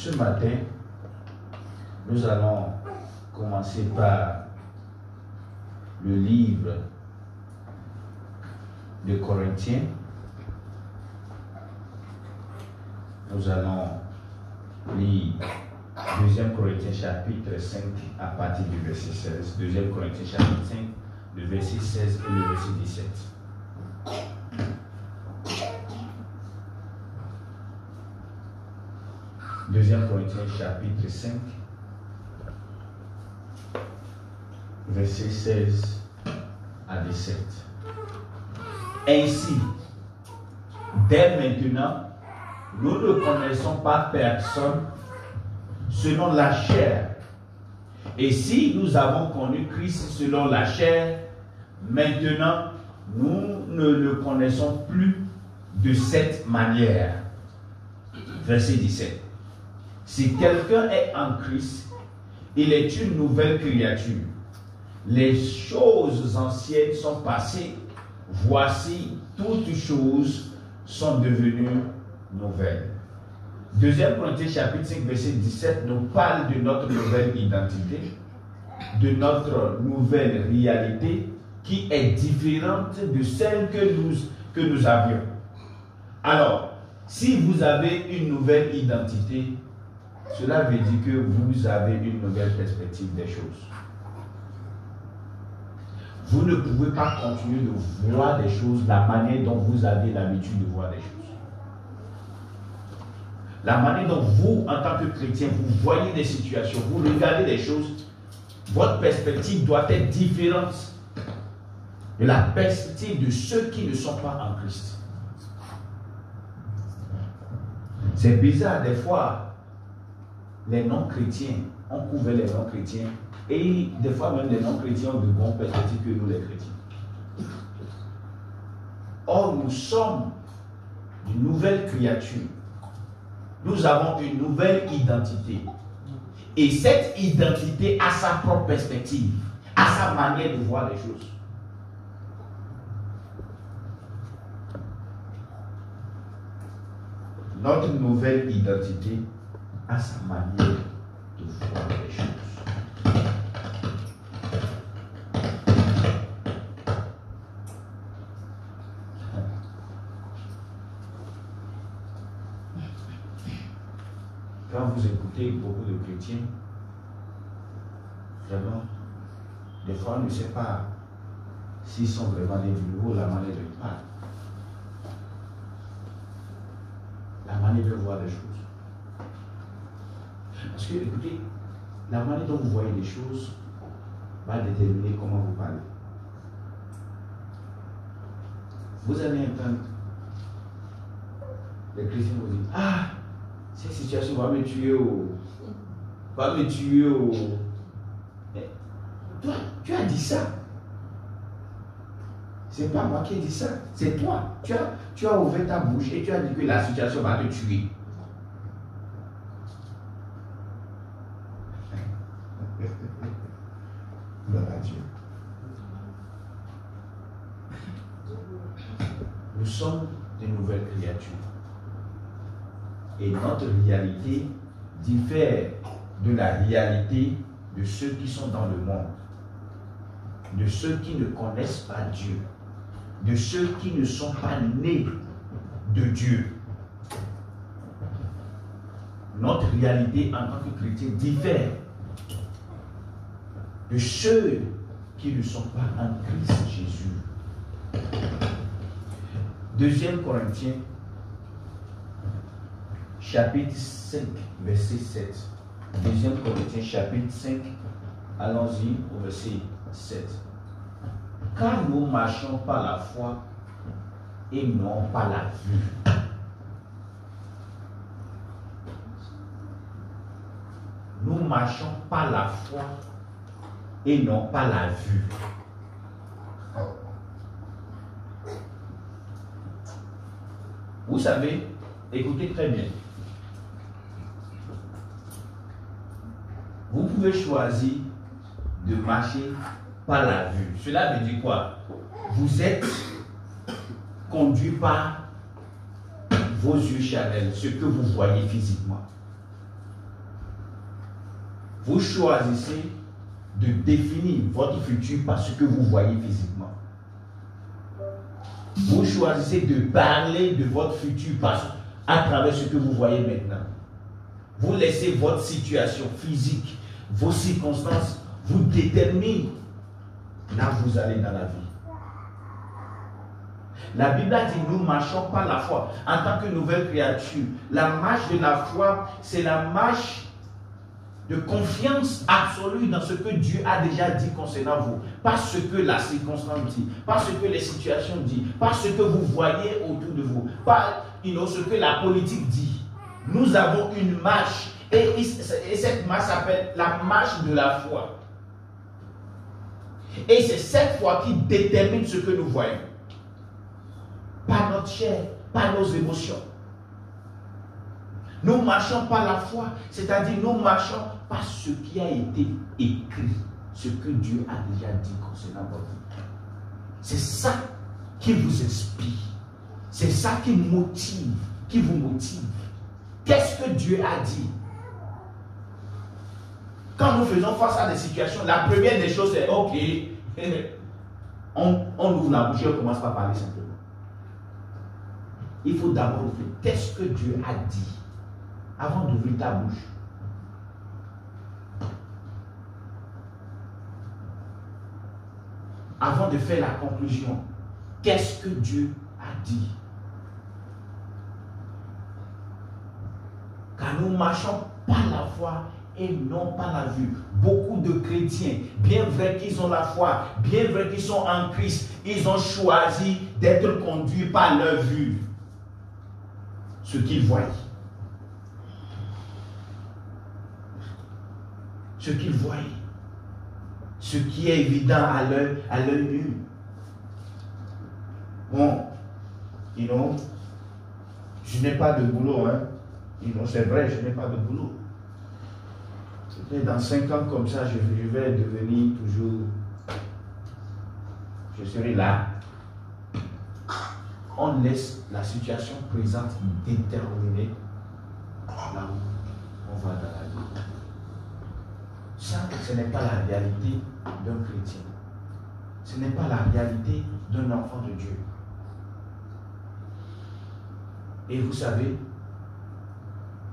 Ce matin, nous allons commencer par le livre de Corinthiens. Nous allons lire 2 Corinthiens chapitre 5 à partir du verset 16. 2 Corinthiens chapitre 5, le verset 16 et le verset 17. 2 Corinthiens chapitre 5, verset 16 à 17. Ainsi, dès maintenant, nous ne connaissons pas personne selon la chair. Et si nous avons connu Christ selon la chair, maintenant, nous ne le connaissons plus de cette manière. Verset 17. Si quelqu'un est en Christ, il est une nouvelle créature. Les choses anciennes sont passées. Voici, toutes choses sont devenues nouvelles. 2 Corinthiens chapitre 5 verset 17 nous parle de notre nouvelle identité, de notre nouvelle réalité qui est différente de celle que nous avions. Alors, si vous avez une nouvelle identité, cela veut dire que vous avez une nouvelle perspective des choses. Vous ne pouvez pas continuer de voir des choses la manière dont vous avez l'habitude de voir des choses. La manière dont vous, en tant que chrétien, vous voyez des situations, vous regardez des choses, votre perspective doit être différente de la perspective de ceux qui ne sont pas en Christ. C'est bizarre, des fois, les non-chrétiens, on couvre les non-chrétiens, et des fois même les non-chrétiens ont de bonnes perspectives que nous les chrétiens. Or, nous sommes une nouvelle créature. Nous avons une nouvelle identité. Et cette identité a sa propre perspective, a sa manière de voir les choses. Notre nouvelle identité a sa manière de voir les choses. Quand vous écoutez beaucoup de chrétiens, vraiment, des fois on ne sait pas s'ils sont vraiment des nouveaux, la manière de parler, la manière de voir les choses. Parce que, écoutez, la manière dont vous voyez les choses va déterminer comment vous parlez. Vous allez entendre les chrétiens vous dire, ah, cette situation va me tuer Mais toi, tu as dit ça. C'est pas moi qui ai dit ça, c'est toi. Tu as ouvert ta bouche et tu as dit que la situation va te tuer. Gloire à Dieu. Nous sommes de nouvelles créatures. Et notre réalité diffère de la réalité de ceux qui sont dans le monde, de ceux qui ne connaissent pas Dieu, de ceux qui ne sont pas nés de Dieu. Notre réalité en tant que chrétien diffère de ceux qui ne sont pas en Christ Jésus. 2 Corinthiens chapitre 5, verset 7. 2 Corinthiens chapitre 5, allons-y au verset 7. Car nous marchons par la foi et non par la vue. Nous marchons par la foi et non par la vue. Vous savez, écoutez très bien. Vous pouvez choisir de marcher par la vue. Cela veut dire quoi? Vous êtes conduit par vos yeux charnels, ce que vous voyez physiquement. Vous choisissez de définir votre futur par ce que vous voyez physiquement. Vous choisissez de parler de votre futur à travers ce que vous voyez maintenant. Vous laissez votre situation physique, vos circonstances vous déterminent là où vous allez dans la vie. La Bible a dit, nous ne marchons pas la foi en tant que nouvelle créature. La marche de la foi, c'est la marche de confiance absolue dans ce que Dieu a déjà dit concernant vous. Pas ce que la circonstance dit, pas ce que les situations disent, pas ce que vous voyez autour de vous, pas ce que la politique dit. Nous avons une marche et cette marche s'appelle la marche de la foi. Et c'est cette foi qui détermine ce que nous voyons. Pas notre chair, pas nos émotions. Nous marchons par la foi, c'est-à-dire nous marchons par ce qui a été écrit, ce que Dieu a déjà dit concernant votre vie. C'est ça qui vous inspire. C'est ça qui motive, qui vous motive. Qu'est-ce que Dieu a dit? Quand nous faisons face à des situations, la première des choses c'est ok, on ouvre la bouche et on commence par parler simplement. Il faut d'abord ouvrir. Qu'est-ce que Dieu a dit avant d'ouvrir ta bouche? Avant de faire la conclusion, qu'est-ce que Dieu a dit? Car nous marchons par la foi et non par la vue. Beaucoup de chrétiens, bien vrai qu'ils ont la foi, bien vrai qu'ils sont en Christ, ils ont choisi d'être conduits par leur vue. Ce qu'ils voient. Ce qu'ils voient. Ce qui est évident à l'œil nu. Bon, je n'ai pas de boulot, hein. C'est vrai, je n'ai pas de boulot. Dans 5 ans comme ça, je vais devenir toujours, je serai là. On laisse la situation présente déterminer là où on va dans la vie. Ça, ce n'est pas la réalité d'un chrétien. Ce n'est pas la réalité d'un enfant de Dieu. Et vous savez,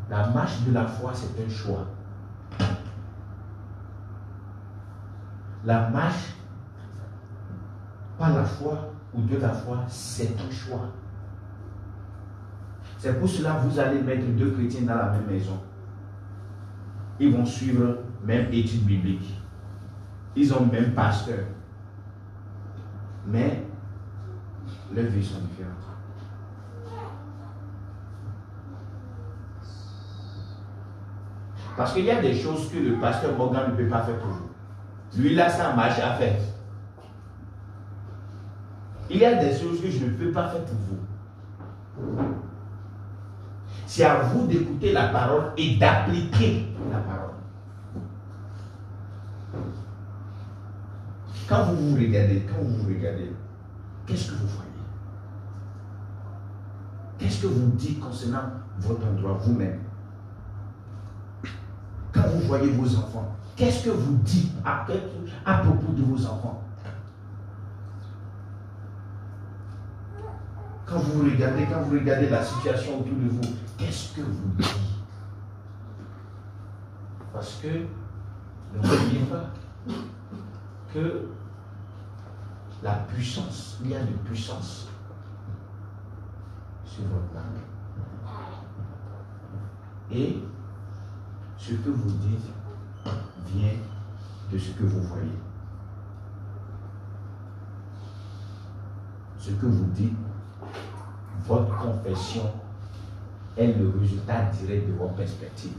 la marche de la foi, c'est un choix. La marche par la foi ou de la foi, c'est un choix. C'est pour cela que vous allez mettre 2 chrétiens dans la même maison. Ils vont suivre même études bibliques. Ils ont même pasteur. Mais leurs vies sont différentes. Parce qu'il y a des choses que le pasteur Morgan ne peut pas faire pour vous. Lui, là, ça marche à faire. Il y a des choses que je ne peux pas faire pour vous. C'est à vous d'écouter la parole et d'appliquer la parole. Quand vous vous regardez, qu'est-ce que vous voyez? Qu'est-ce que vous dites concernant votre endroit, vous-même? Quand vous voyez vos enfants, qu'est-ce que vous dites à propos de vos enfants? Quand vous regardez la situation autour de vous, qu'est-ce que vous dites? Parce que n'oubliez pas que la puissance, il y a une puissance sur votre langue. Et ce que vous dites vient de ce que vous voyez. Ce que vous dites, votre confession est le résultat direct de votre perspective.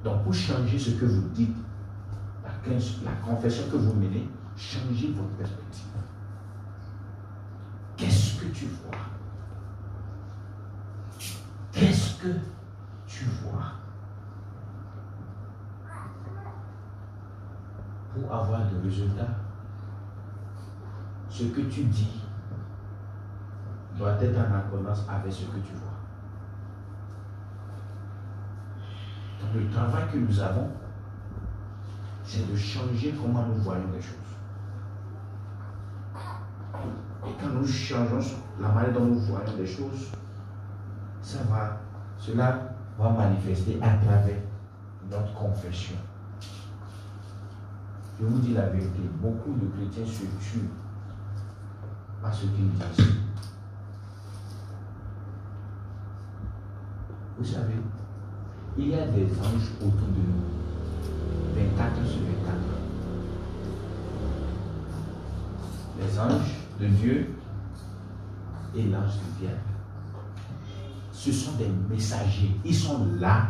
Donc, pour changer ce que vous dites, la confession que vous menez, changez votre perspective. Qu'est-ce que tu vois? Qu'est-ce que tu vois? Pour avoir des résultats, ce que tu dis doit être en accordance avec ce que tu vois. Donc le travail que nous avons, c'est de changer comment nous voyons les choses. Et quand nous changeons la manière dont nous voyons les choses, cela va manifester à travers notre confession. Je vous dis la vérité, beaucoup de chrétiens se tuent à ce qu'ils disent. Vous savez, il y a des anges autour de nous, 24 sur 24. Les anges de Dieu et l'ange du diable. Ce sont des messagers. Ils sont là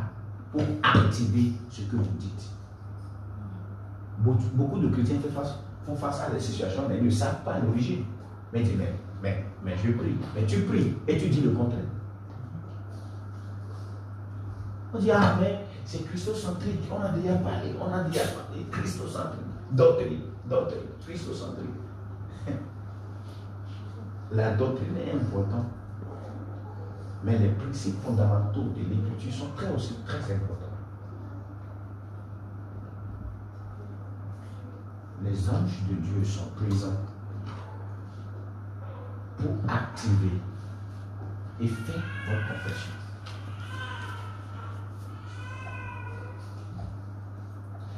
pour activer ce que vous dites. Beaucoup de chrétiens font face à des situations, mais ils ne savent pas l'origine. Mais ils disent, mais je prie. Mais tu pries et tu dis le contraire. On dit, ah, mais c'est christocentrique. On a déjà parlé. Christocentrique. Doctrine, christocentrique. La doctrine est importante. Mais les principes fondamentaux de l'écriture sont aussi très importants. Les anges de Dieu sont présents pour activer et faire votre confession.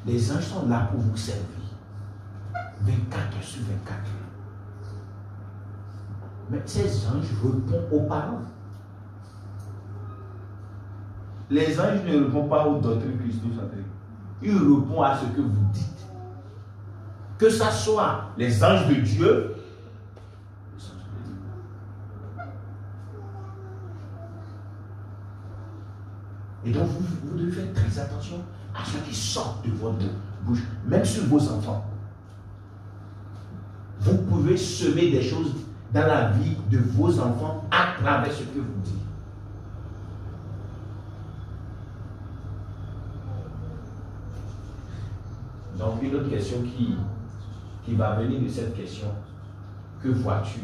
Les anges sont là pour vous servir. 24 sur 24. Mais ces anges répondent aux paroles. Les anges ne répondent pas aux doctrines christocentriques. Ils répondent à ce que vous dites. Que ce soit les anges de Dieu, et donc vous devez faire très attention à ce qui sort de votre bouche, même sur vos enfants. Vous pouvez semer des choses dans la vie de vos enfants à travers ce que vous dites. Donc une autre question qui va venir de cette question, que vois-tu?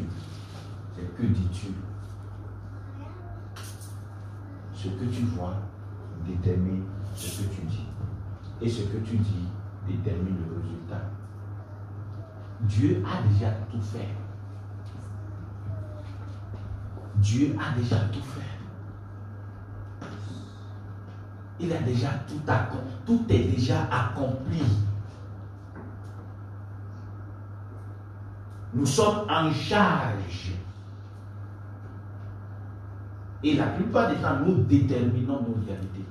C'est que dis-tu? Ce que tu vois détermine ce que tu dis. Et ce que tu dis détermine le résultat. Dieu a déjà tout fait. Dieu a déjà tout fait. Il a déjà tout accompli. Tout est déjà accompli. Nous sommes en charge. Et la plupart des temps, nous déterminons nos réalités.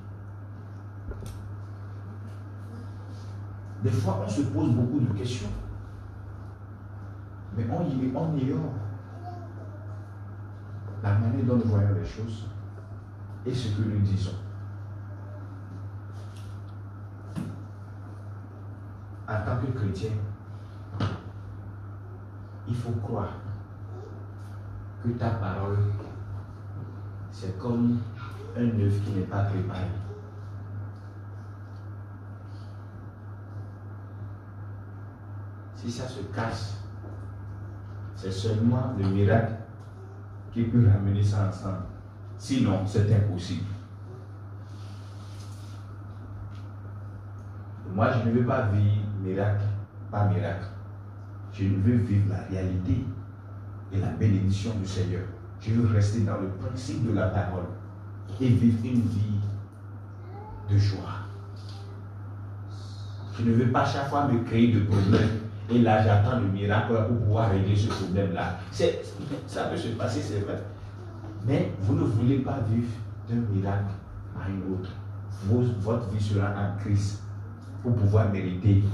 Des fois, on se pose beaucoup de questions. Mais on ignore la manière dont nous voyons les choses et ce que nous disons. En tant que chrétien, il faut croire que ta parole, c'est comme un œuf qui n'est pas préparé. Si ça se casse, c'est seulement le miracle qui peut ramener ça ensemble. Sinon, c'est impossible. Moi, je ne veux pas vivre miracle par miracle. Je veux vivre la réalité et la bénédiction du Seigneur. Je veux rester dans le principe de la parole et vivre une vie de joie. Je ne veux pas chaque fois me créer de problèmes et là j'attends le miracle pour pouvoir régler ce problème-là. Ça peut se passer, c'est vrai. Mais vous ne voulez pas vivre d'un miracle à un autre. Votre vie sera en Christ pour pouvoir mériter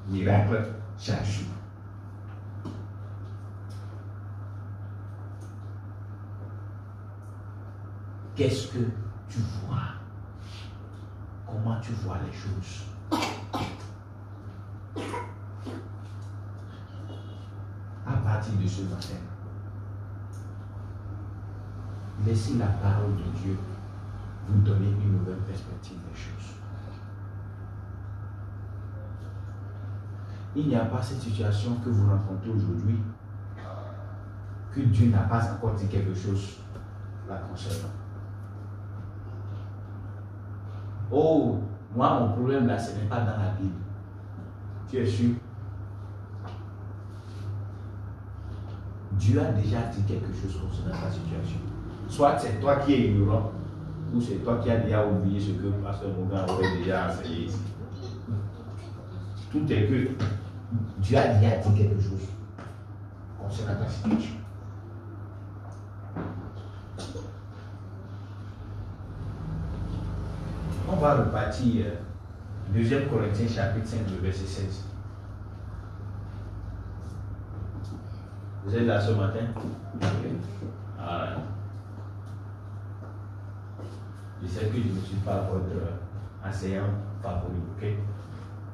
miracle chaque jour. Qu'est-ce que tu vois? Comment tu vois les choses? À partir de ce matin, laissez la parole de Dieu vous donner une nouvelle perspective des choses. Il n'y a pas cette situation que vous rencontrez aujourd'hui que Dieu n'a pas encore dit quelque chose la concernant. Oh, moi, mon problème là, ce n'est pas dans la Bible. Tu es sûr? Dieu a déjà dit quelque chose concernant ta situation. Soit c'est toi qui es ignorant, ou c'est toi qui as déjà oublié ce que Pasteur Morgan aurait déjà enseigné ici. Tout est que Dieu a déjà dit quelque chose concernant ta situation. On va repartir 2 Corinthiens chapitre 5, le verset 16. Vous êtes là ce matin? Voilà. Je sais que je ne suis pas votre enseignant favori, ok?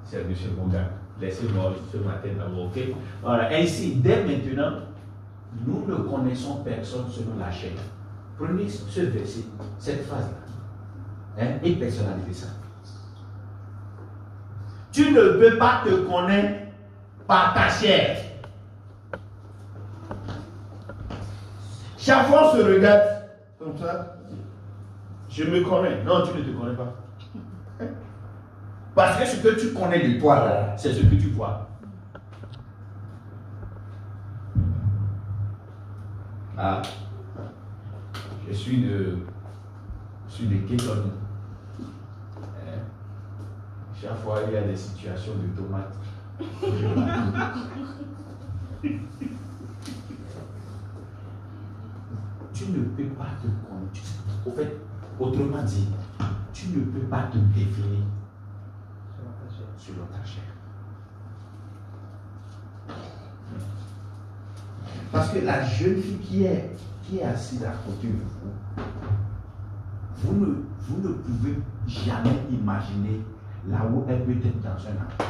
C'est M. Monga. Laissez-moi ce matin d'abord, ok? Voilà. Ainsi, dès maintenant, nous ne connaissons personne selon la chair. Prenez ce verset, cette phrase-là, hein, et personnalisez ça. Tu ne peux pas te connaître par ta chair. Chaque fois on se regarde comme ça, je me connais. Non, tu ne te connais pas. Parce que ce que tu connais de toi, là, c'est ce que tu vois. Ah, je suis de Kéton. Chaque fois, il y a des situations de tomates. Tu ne peux pas te connaître. Au fait, autrement dit, tu ne peux pas te définir selon ta chair. Parce que la jeune fille qui est assise à côté de vous, vous ne pouvez jamais imaginer là où elle peut être dans un enfant.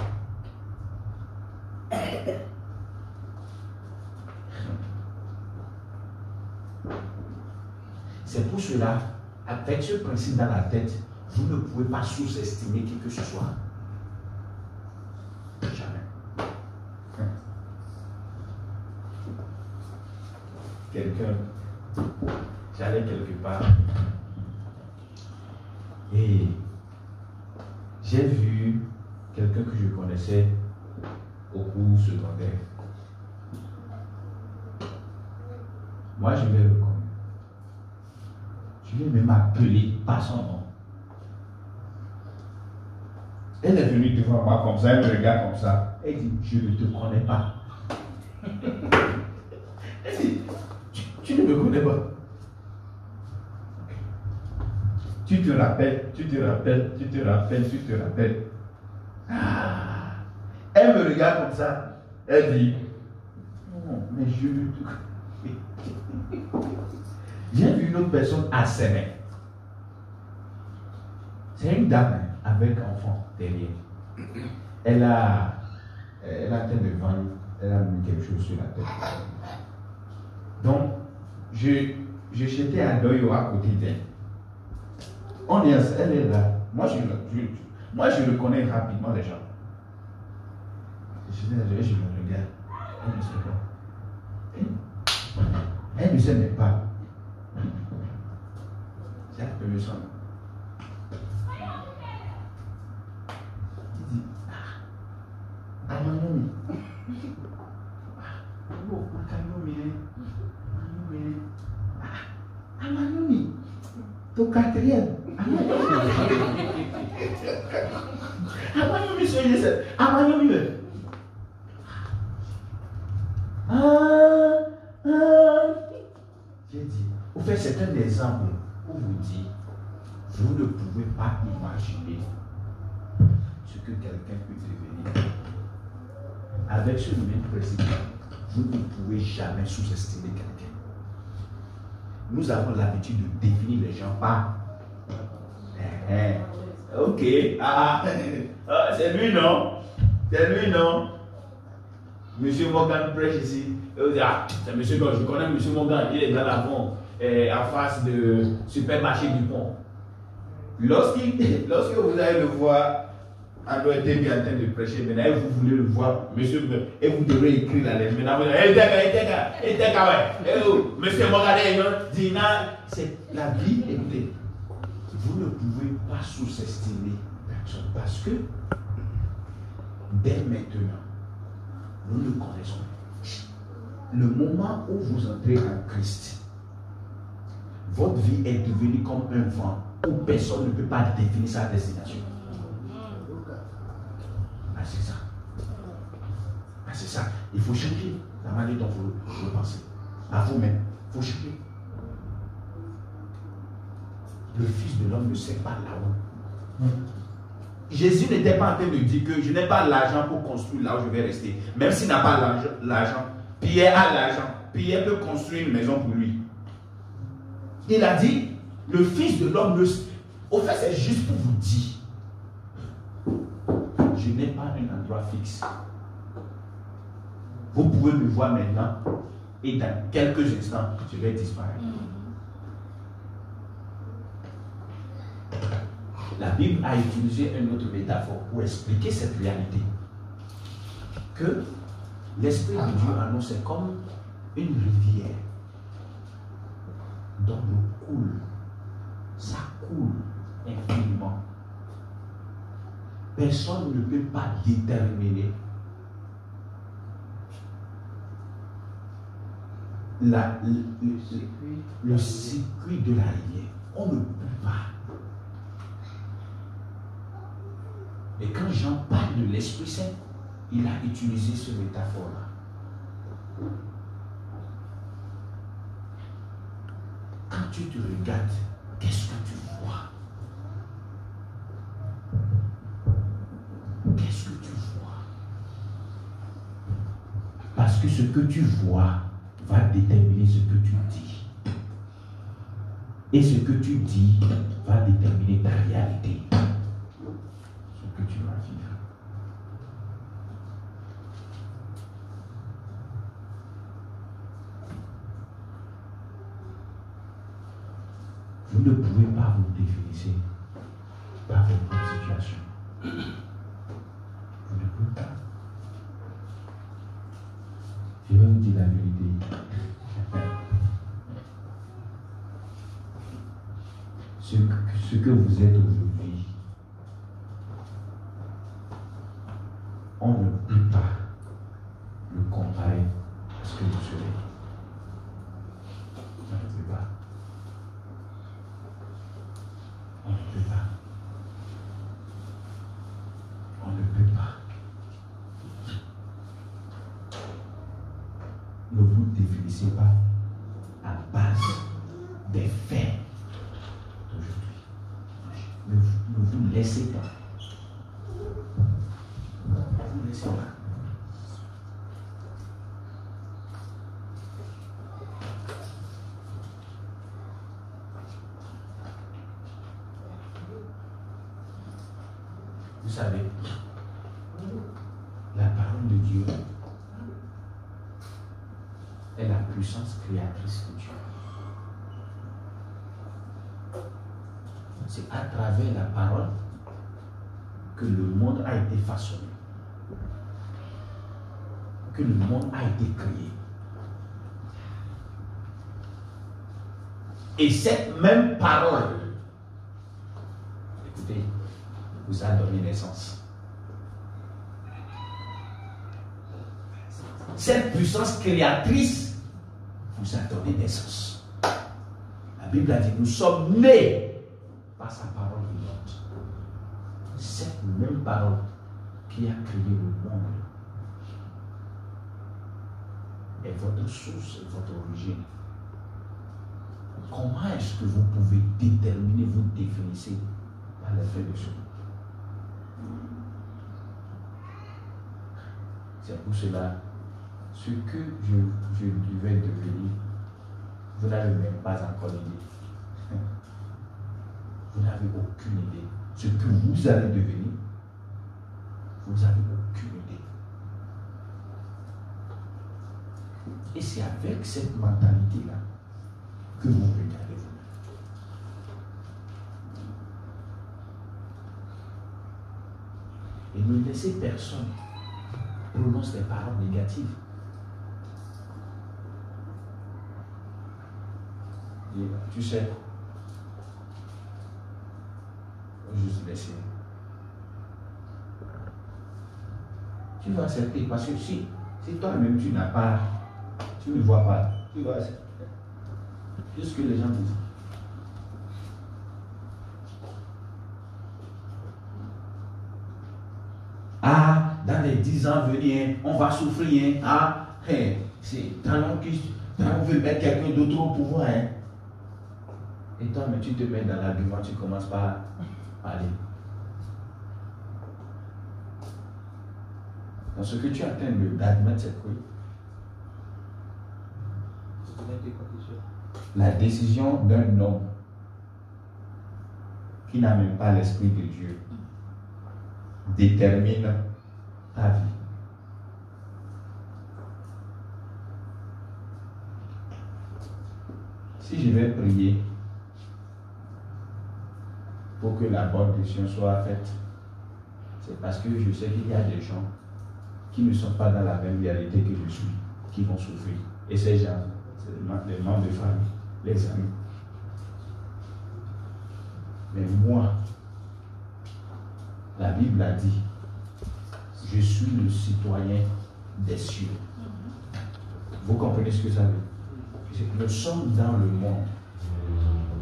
C'est pour cela, avec ce principe dans la tête, vous ne pouvez pas sous-estimer qui que ce soit. Jamais. J'allais quelque part et j'ai vu quelqu'un que je connaissais au cours secondaire. Moi, je l'ai reconnu. Je l'ai même appelé par son nom. Elle est venue devant moi comme ça, elle me regarde comme ça. Elle dit, je ne te connais pas. Elle dit, tu ne me connais pas. Tu te rappelles. Ah. Elle me regarde comme ça. Elle dit, non, mais je ne te connais. J'ai vu une autre personne à Sénèque. C'est une dame avec enfant derrière. Elle a tête de vendre, elle a mis quelque chose sur la tête. Donc, je jetais un doyo à côté d'elle. Elle est là. Moi, je reconnais rapidement les gens. Je me regarde. Elle ne sait pas. Elle ne sait même pas. J'ai appelé son nom. Il dit, Amanomi. Oh, Amanomi. Ton quatrième. Amanomi, c'est Amanomi. J'ai dit, au fait, c'est un exemple pour vous dire, vous ne pouvez pas imaginer ce que quelqu'un peut devenir. Avec ce même principe, vous ne pouvez jamais sous-estimer quelqu'un. Nous avons l'habitude de définir les gens par ok, c'est lui non? Monsieur Morgan prêche ici. C'est monsieur Morgan, je connais monsieur Morgan, il est dans l'avant, en face de supermarché du pont. Lorsque vous allez le voir, anointé bien en train de prêcher, maintenant vous voulez le voir, monsieur, et vous devrez écrire la lettre. Maintenant vous dites, monsieur Morgan, c'est la vie, écoutez. vous ne pouvez pas sous-estimer personne parce que dès maintenant, nous nous connaissons. Le moment où vous entrez en Christ, votre vie est devenue comme un vent où personne ne peut pas définir sa destination. Ah, c'est ça. Ah, c'est ça. Il faut changer la manière dont vous pensez. À vous-même, il faut changer. Le Fils de l'homme ne sait pas là où. Jésus n'était pas en train de dire que je n'ai pas l'argent pour construire là où je vais rester. Même s'il n'a pas l'argent, Pierre a l'argent. Pierre peut construire une maison pour lui. Il a dit, le Fils de l'homme ne... Au fait, c'est juste pour vous dire, je n'ai pas un endroit fixe. Vous pouvez me voir maintenant et dans quelques instants, je vais disparaître. La Bible a utilisé une autre métaphore pour expliquer cette réalité. Que l'Esprit de Dieu en nous, c'est comme une rivière dont l'eau coule. Ça coule infiniment. Personne ne peut pas déterminer le circuit de la rivière. On ne peut pas. Et quand Jean parle de l'Esprit Saint, il a utilisé cette métaphore-là. Quand tu te regardes, qu'est-ce que tu vois? Qu'est-ce que tu vois? Parce que ce que tu vois va déterminer ce que tu dis. Et ce que tu dis va déterminer ta réalité. Que tu vas vivre. Vous ne pouvez pas vous définir par votre situation. Vous ne pouvez pas. Je vais vous dire la vérité. Ce que vous êtes aujourd'hui, on ne peut pas le comparer à ce que vous serez. On ne peut pas. On ne peut pas. On ne peut pas. Ne vous définissez pas à base des faits d'aujourd'hui. Ne vous laissez pas. Vous savez, la parole de Dieu est la puissance créatrice de Dieu. C'est à travers la parole que le monde a été façonné, que le monde a été créé. Et cette même parole, écoutez, vous a donné naissance. Cette puissance créatrice vous a donné naissance. La Bible a dit, nous sommes nés par sa parole vivante. Cette même parole qui a créé le monde est votre source et votre origine. Comment est-ce que vous pouvez déterminer, vous définissez par l'effet de ce monde? C'est pour cela, ce que je devais devenir, vous n'avez même pas encore l'idée. Vous n'avez aucune idée. Ce que vous allez devenir, vous n'avez aucune idée. Et c'est avec cette mentalité-là que vous regardez vous-même. Et ne laissez personne prononcer des paroles négatives. Et, tu sais, juste laisser. Tu vas accepter parce que si toi-même tu n'as pas, tu ne vois pas, tu vas accepter. C'est ce que les gens disent. Ah, dans les 10 ans à venir, on va souffrir. Ah, c'est talent on veut mettre quelqu'un d'autre au pouvoir. Hein. Et toi, mais tu te mets dans l'argument, tu commences par parler. Dans ce que tu attends d'admettre, c'est quoi? La décision d'un homme qui n'a même pas l'Esprit de Dieu détermine ta vie. Si je vais prier pour que la bonne décision soit faite, c'est parce que je sais qu'il y a des gens qui ne sont pas dans la même réalité que je suis, qui vont souffrir. Et ces gens, c'est les membres de famille, les amis. Mais moi, la Bible a dit, je suis le citoyen des cieux. Vous comprenez ce que ça veut dire? Nous sommes dans le monde,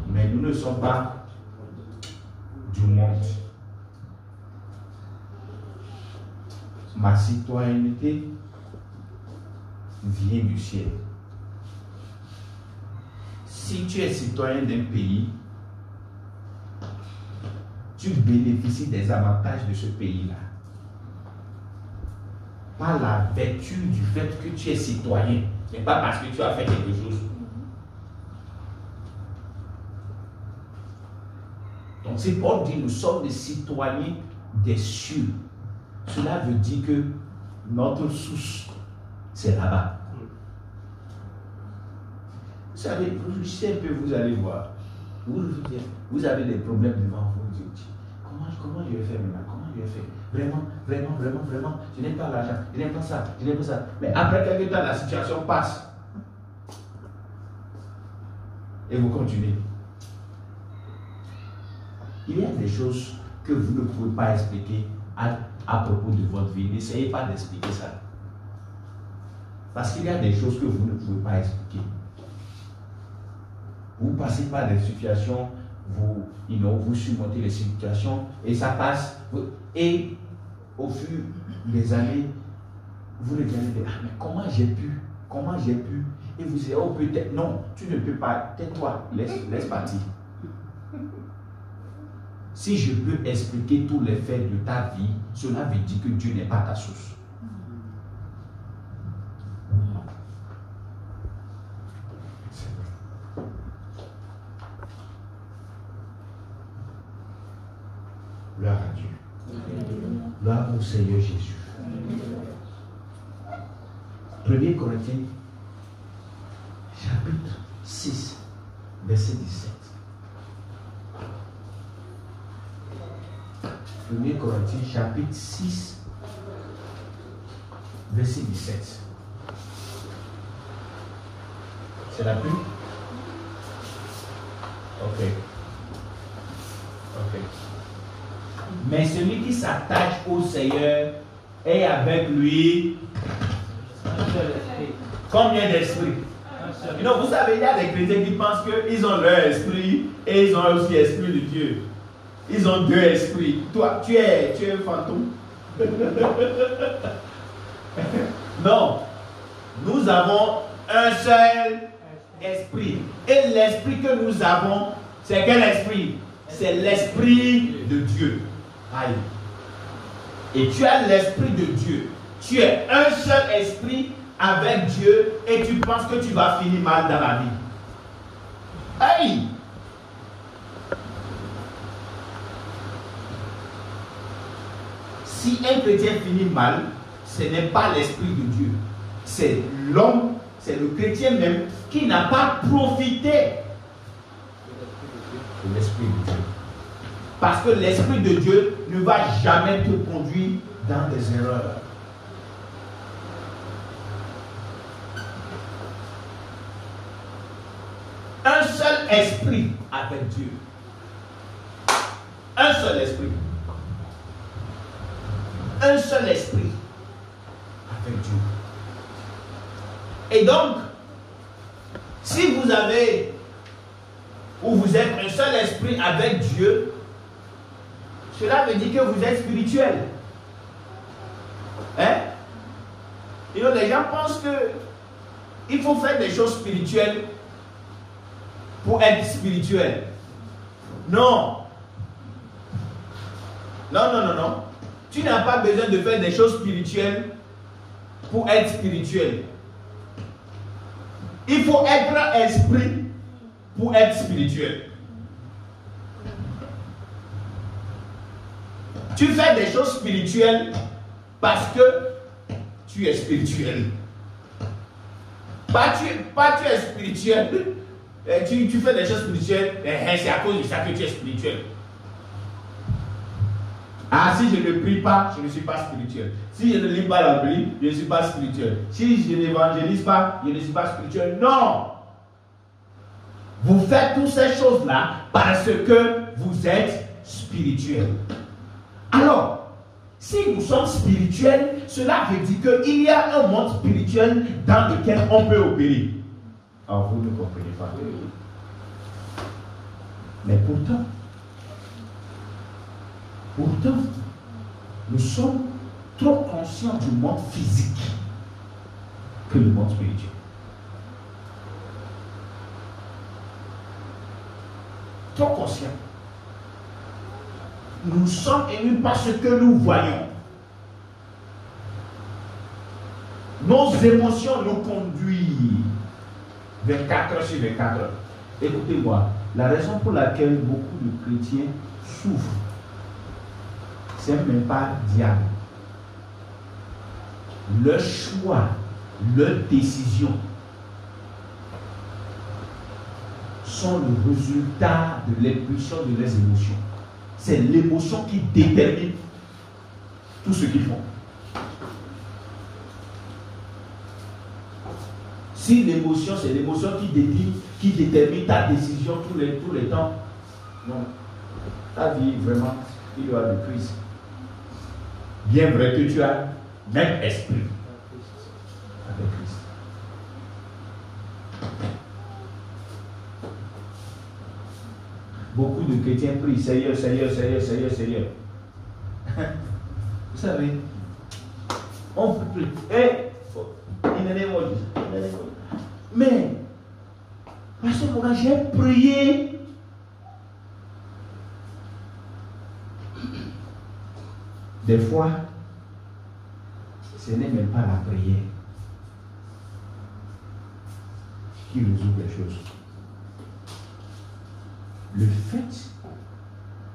mais nous ne sommes pas du monde. Ma citoyenneté vient du ciel. Si tu es citoyen d'un pays, tu bénéficies des avantages de ce pays-là. Par la vertu du fait que tu es citoyen, mais pas parce que tu as fait quelque chose. Donc c'est Paul dit, nous sommes des citoyens des cieux. Cela veut dire que notre source, c'est là-bas. Vous savez, vous réfléchissez un peu, vous allez voir. Vous avez des problèmes devant vous. Vous dites, comment je vais faire maintenant? Comment je vais faire? Vraiment, je n'ai pas l'argent, je n'ai pas ça, je n'ai pas ça. Mais après quelques temps, la situation passe. Et vous continuez. Il y a des choses que vous ne pouvez pas expliquer à propos de votre vie. N'essayez pas d'expliquer ça. Parce qu'il y a des choses que vous ne pouvez pas expliquer. Vous passez par des situations, vous surmontez les situations et ça passe. Et au fur des années, vous regardez, mais comment j'ai pu? Et vous dites, oh peut-être, non, tu ne peux pas, tais-toi, laisse partir. Si je peux expliquer tous les faits de ta vie, cela veut dire que Dieu n'est pas ta source. Gloire à Dieu. Gloire au Seigneur Jésus. 1 Corinthiens, chapitre 6, verset 17. 1 Corinthiens, chapitre 6, verset 17. C'est la pluie? Ok. Mais celui qui s'attache au Seigneur est avec lui combien d'esprits? Vous savez, il y a des chrétiens qui pensent qu'ils ont leur esprit et ils ont aussi l'esprit de Dieu. Ils ont deux esprits. Toi, tu es un fantôme. Non. Nous avons un seul esprit. Et l'esprit que nous avons, c'est quel esprit? C'est l'esprit de Dieu. Aïe. Et tu as l'esprit de Dieu. Tu es un seul esprit avec Dieu et tu penses que tu vas finir mal dans la vie. Aïe. Si un chrétien finit mal, ce n'est pas l'esprit de Dieu. C'est l'homme, c'est le chrétien même qui n'a pas profité de l'esprit de Dieu. Parce que l'esprit de Dieu ne va jamais te conduire dans des erreurs. Un seul esprit avec Dieu. Un un seul esprit. Un seul esprit avec Dieu. Et donc, si vous avez ou vous êtes un seul esprit avec Dieu, cela veut dire que vous êtes spirituel. Hein? Et donc les gens pensent que il faut faire des choses spirituelles pour être spirituel. Non. Non, non, non, non. Tu n'as pas besoin de faire des choses spirituelles pour être spirituel. Il faut être esprit pour être spirituel. Tu fais des choses spirituelles parce que tu es spirituel. Pas tu es spirituel. Tu fais des choses spirituelles, c'est à cause de ça que tu es spirituel. Ah, si je ne prie pas, je ne suis pas spirituel. Si je ne lis pas la Bible, je ne suis pas spirituel. Si je n'évangélise pas, je ne suis pas spirituel. Non! Vous faites toutes ces choses-là parce que vous êtes spirituel. Alors, si nous sommes spirituels, cela veut dire qu'il y a un monde spirituel dans lequel on peut opérer. Alors, vous ne comprenez pas. Mais pourtant, nous sommes trop conscients du monde physique que du monde spirituel. Trop conscients. Nous sommes émus par ce que nous voyons. Nos émotions nous conduisent 24 heures sur 24 heures. Écoutez-moi, la raison pour laquelle beaucoup de chrétiens souffrent, c'est même pas diable. Le choix, leurs décisions sont le résultat de l'impulsion de leurs émotions. C'est l'émotion qui détermine tout ce qu'ils font. Si l'émotion, c'est l'émotion qui détermine ta décision tous les temps, non. Ta vie, vraiment, il y aura de crise. Bien vrai que tu as même esprit avec Christ. Beaucoup de chrétiens prient Seigneur, Seigneur, Seigneur, Seigneur, Seigneur. Vous savez, on peut prier. Mais, à ce moment-là, j'ai prié. Des fois, ce n'est même pas la prière qui résout les choses. Le fait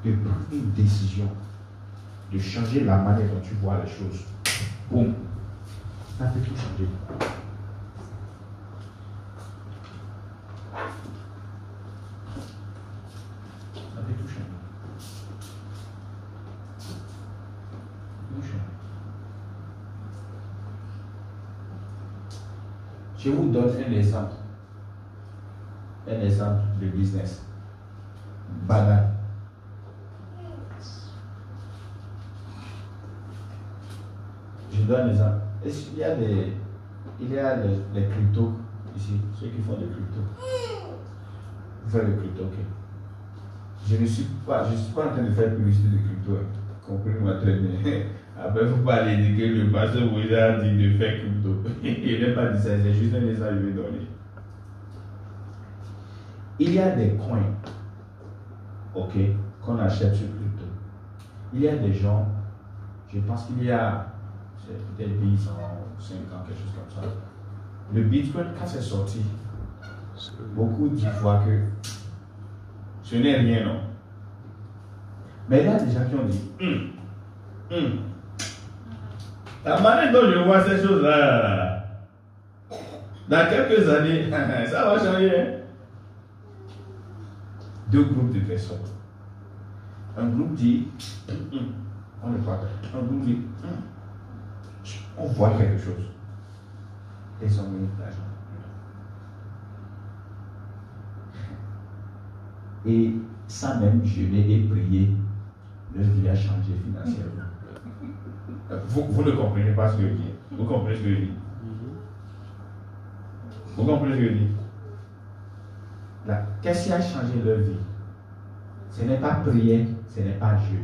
de prendre une décision, de changer la manière dont tu vois les choses, boum, ça peut tout changer. Ça peut tout changer. Je vous donne un exemple. Un exemple de business. Banal. Je donne un exemple. Est-ce qu'il y a des cryptos ici, ceux qui font des cryptos. Vous faites des cryptos, ok. Je ne suis pas en train de faire publicité de crypto. Comprenez-moi très bien. Après, vous parlez de que le pasteur vous a dit de faire crypto. Il n'a pas dit ça, c'est juste un exemple que je vais donner. Il y a des coins, ok, qu'on achète sur crypto. Il y a des gens, je pense qu'il y a peut-être 10 ans, 5 ans, quelque chose comme ça. Le Bitcoin, quand c'est sorti, beaucoup disent que ce n'est rien, non. Mais il y a des gens qui ont dit, la manière dont je vois ces choses-là, dans quelques années, ça va changer. Deux groupes de personnes. Un groupe dit, on ne voit pas. Un groupe dit, on voit quelque chose. Ils ont mis l'argent. Et sans même jeûner et prier, leur vie a changé financièrement. Vous ne comprenez pas ce que je dis. Vous comprenez ce que je dis? Vous comprenez ce que je dis? Qu'est-ce qui a changé leur vie? Ce n'est pas prière, ce n'est pas jeu,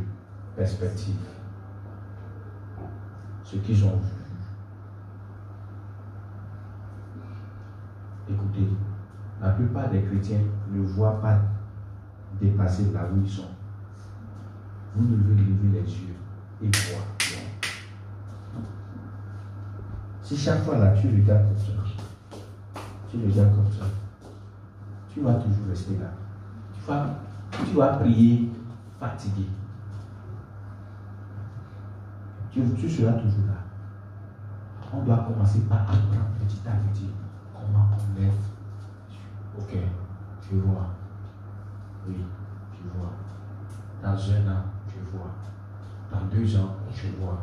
perspective. Ce qu'ils ont vu. Écoutez, la plupart des chrétiens ne voient pas dépasser là où ils sont. Vous devez lever les yeux et voir. Si chaque fois là tu regardes comme ça, tu vas toujours rester là. Tu vas prier fatigué. Tu seras toujours là. On doit commencer par apprendre petit à petit comment on lève. Ok, je vois. Oui, je vois. Dans 1 an, je vois. Dans 2 ans, je vois.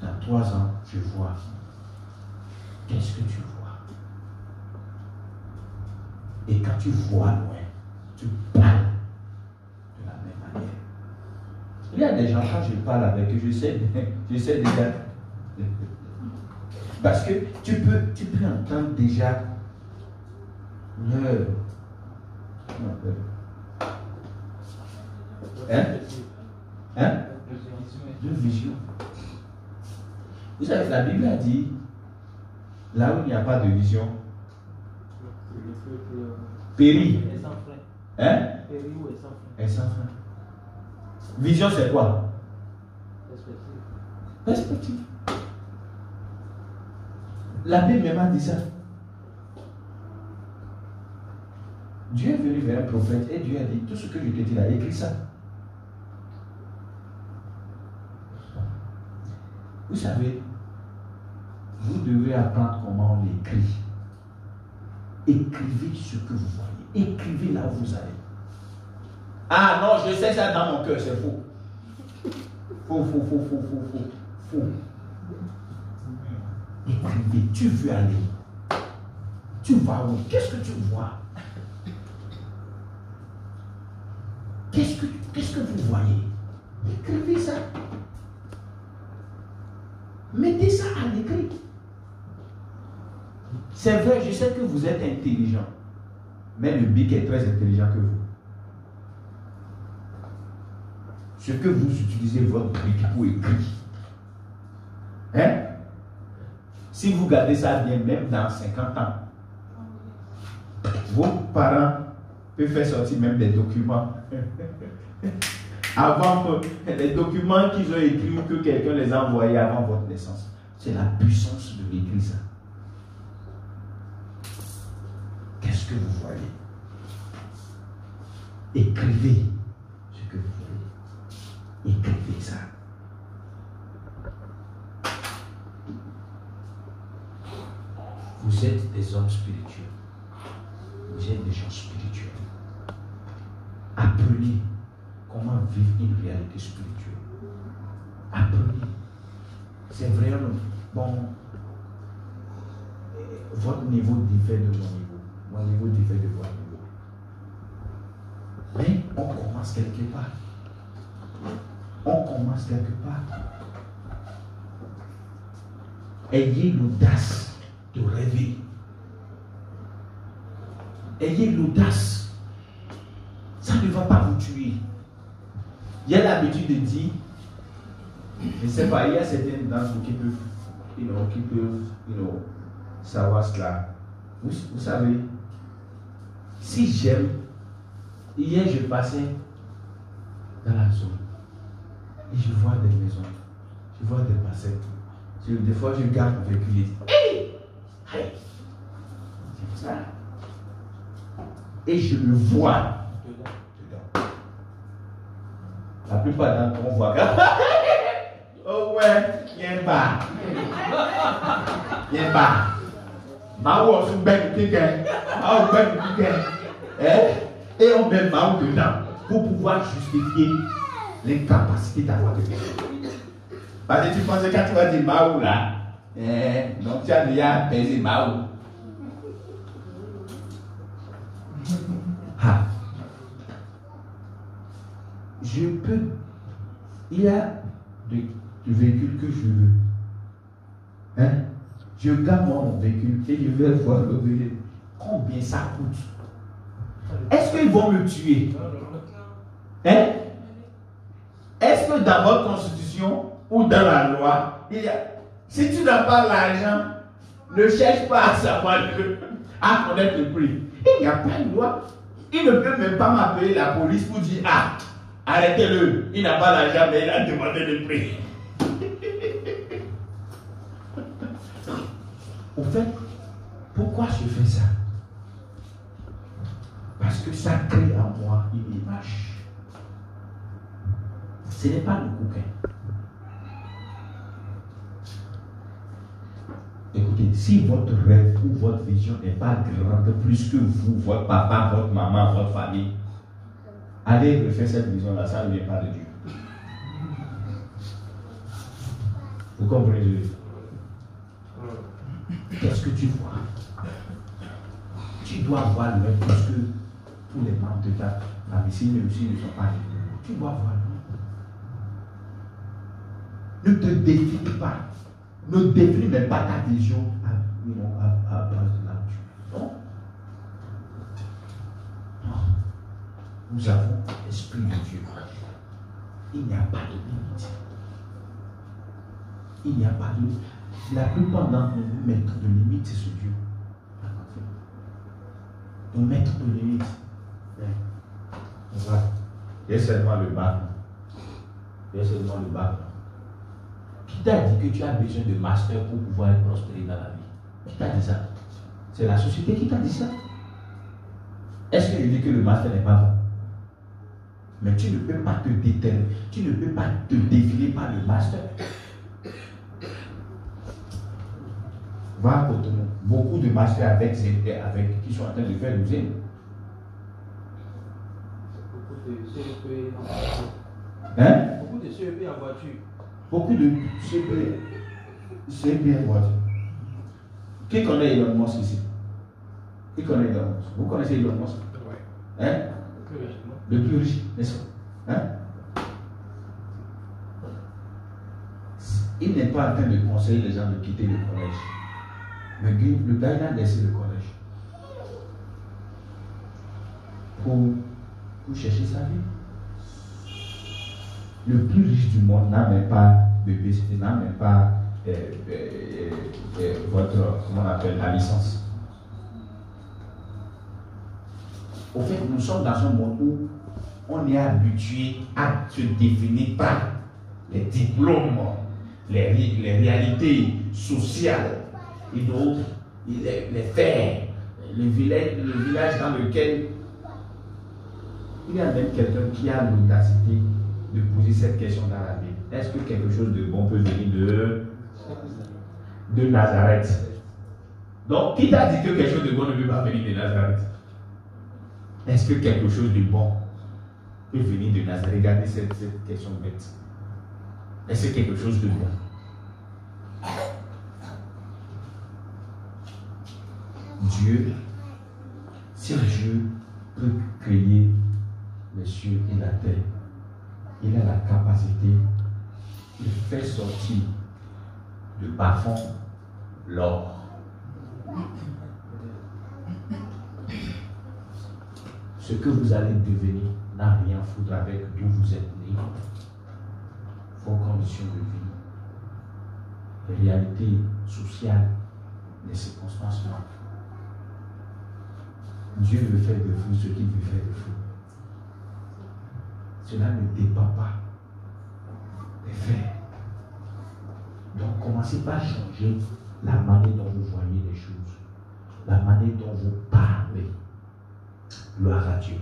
Dans 3 ans, je vois. Qu'est-ce que tu vois? Et quand tu vois loin, tu parles de la même manière. Il y a des gens, quand je parle avec eux, je sais déjà. Parce que tu peux entendre déjà leur. De vision. Vous savez, la Bible a dit, là où il n'y a pas de vision, périt. Périt ou est sans fin. Vision, c'est quoi? Perspective. La Bible même a dit ça. Dieu est venu vers un prophète et Dieu a dit, tout ce que je t'ai dit là, écris ça. Vous savez, vous devez apprendre comment on écrit. Écrivez ce que vous voyez. Écrivez là où vous allez. Ah non, je sais ça dans mon cœur, c'est faux. Faux. Écrivez, tu veux aller. Tu vas où? Qu'est-ce que tu vois? Qu'est-ce que vous voyez? Écrivez ça. Mettez ça à l'écrit. C'est vrai, je sais que vous êtes intelligent. Mais le bic est très intelligent que vous. Ce que vous utilisez votre bic pour écrire. Hein? Si vous gardez ça bien, même dans 50 ans, vos parents peuvent faire sortir même des documents. Avant les documents qu'ils ont écrits ou que quelqu'un les a envoyés avant votre naissance. C'est la puissance de l'écrit, ça. Qu'est-ce que vous voyez? Écrivez ce que vous voyez. Écrivez ça. Vous êtes des hommes spirituels. Vous êtes des gens spirituels. Apprenez comment vivre une réalité spirituelle. Apprenez. C'est vrai, bon, votre niveau diffère de mon niveau. Mon niveau diffère de votre niveau. Mais on commence quelque part. On commence quelque part. Ayez l'audace de rêver. Ayez l'audace. Ça ne va pas vous tuer. Il y a l'habitude de dire, je ne sais pas, il y a certaines d'entre vous qui peuvent, savoir cela. Vous savez, si j'aime, hier je passais dans la zone et je vois des maisons, je vois des parcelles. Des fois je garde le véhicule et dis, hey! Hey! C'est ça. Et je me vois dedans. La plupart d'entre nous voient. Oh ouais, il y a un bar. Il y a un bar. Maou sur ben quelqu'un. Maou ben quelqu'un. Et on met Maou dedans pour pouvoir justifier l'incapacité d'avoir de quelqu'un. Parce que tu penses que quand tu vas dire Maou là, donc tu as déjà pesé Maou. Je peux Il y a des véhicules que je veux. Hein? Je garde mon véhicule et je vais voir le véhicule. Combien ça coûte? Est-ce qu'ils vont me tuer? Hein? Est-ce que dans votre constitution ou dans la loi, il y a, si tu n'as pas l'argent, ne cherche pas à savoir à connaître le prix. Il n'y a pas une loi. Il ne peut même pas m'appeler la police pour dire ah, arrêtez-le, il n'a pas l'argent, mais il a demandé le prix. Au fait, pourquoi je fais ça? Parce que ça crée en moi une image. Ce n'est pas le coquin. Écoutez, si votre rêve ou votre vision n'est pas grande plus que vous, votre papa, votre maman, votre famille, allez refaire cette vision-là, ça ne vient pas de Dieu. Vous comprenez Dieu? Qu'est-ce que tu vois? Tu dois voir le même plus que tous les membres de ta famille, s'ils aussi ne sont pas là. Tu dois voir le même. Ne te définis pas. Ne définis même pas ta vision à base de la nature. Non. Non. Nous avons l'Esprit de Dieu. Il n'y a pas de limite. Il n'y a pas de limite. La plupart d'entre nous mettent de limites sur Dieu. Nous mettons de limites. Voilà. Il y a seulement le bas. Il y a seulement le bas. Qui t'a dit que tu as besoin de master pour pouvoir prospérer dans la vie? Qui t'a dit ça? C'est la société qui t'a dit ça? Est-ce qu'il dit que le master n'est pas bon? Mais tu ne peux pas te déterminer, tu ne peux pas te défiler par le master. Va à Cotonou. Beaucoup de masters avec qui sont en train de faire l'usine. Beaucoup de CEP en voiture. Hein? Beaucoup de CEP en voiture. Beaucoup de CEP en voiture. Qui connaît Elon Musk ici? Qui connaît Elon Musk? Vous connaissez Elon Musk? Oui. Hein? Le plus riche, n'est-ce pas? Hein? Il n'est pas en train de conseiller les gens de quitter le collège. Mais le gars, il a laissé le collège pour chercher sa vie. Le plus riche du monde n'a même pas de business, n'a même pas votre, comment on appelle, la licence. Au fait, nous sommes dans un monde où on est habitué à se définir par les diplômes, les réalités sociales. Et d'autres, les faits, le village dans lequel il y a même quelqu'un qui a l'audacité de poser cette question dans la Bible. Est-ce que quelque chose de bon peut venir de Nazareth? Donc, qui t'a dit que quelque chose de bon ne peut pas venir de Nazareth? Est-ce que quelque chose de bon peut venir de Nazareth? Regardez cette question bête. Est-ce que quelque chose de bon? Dieu, si Dieu peut créer les cieux et la terre, il a la capacité de faire sortir de bas-fond l'or. Ce que vous allez devenir n'a rien à foutre avec d'où vous êtes né, vos conditions de vie, les réalités sociales, les circonstances. Dieu veut faire de vous ce qu'il veut faire de vous. Cela ne dépend pas des faits. Donc commencez par changer la manière dont vous voyez les choses, la manière dont vous parlez. Gloire à Dieu.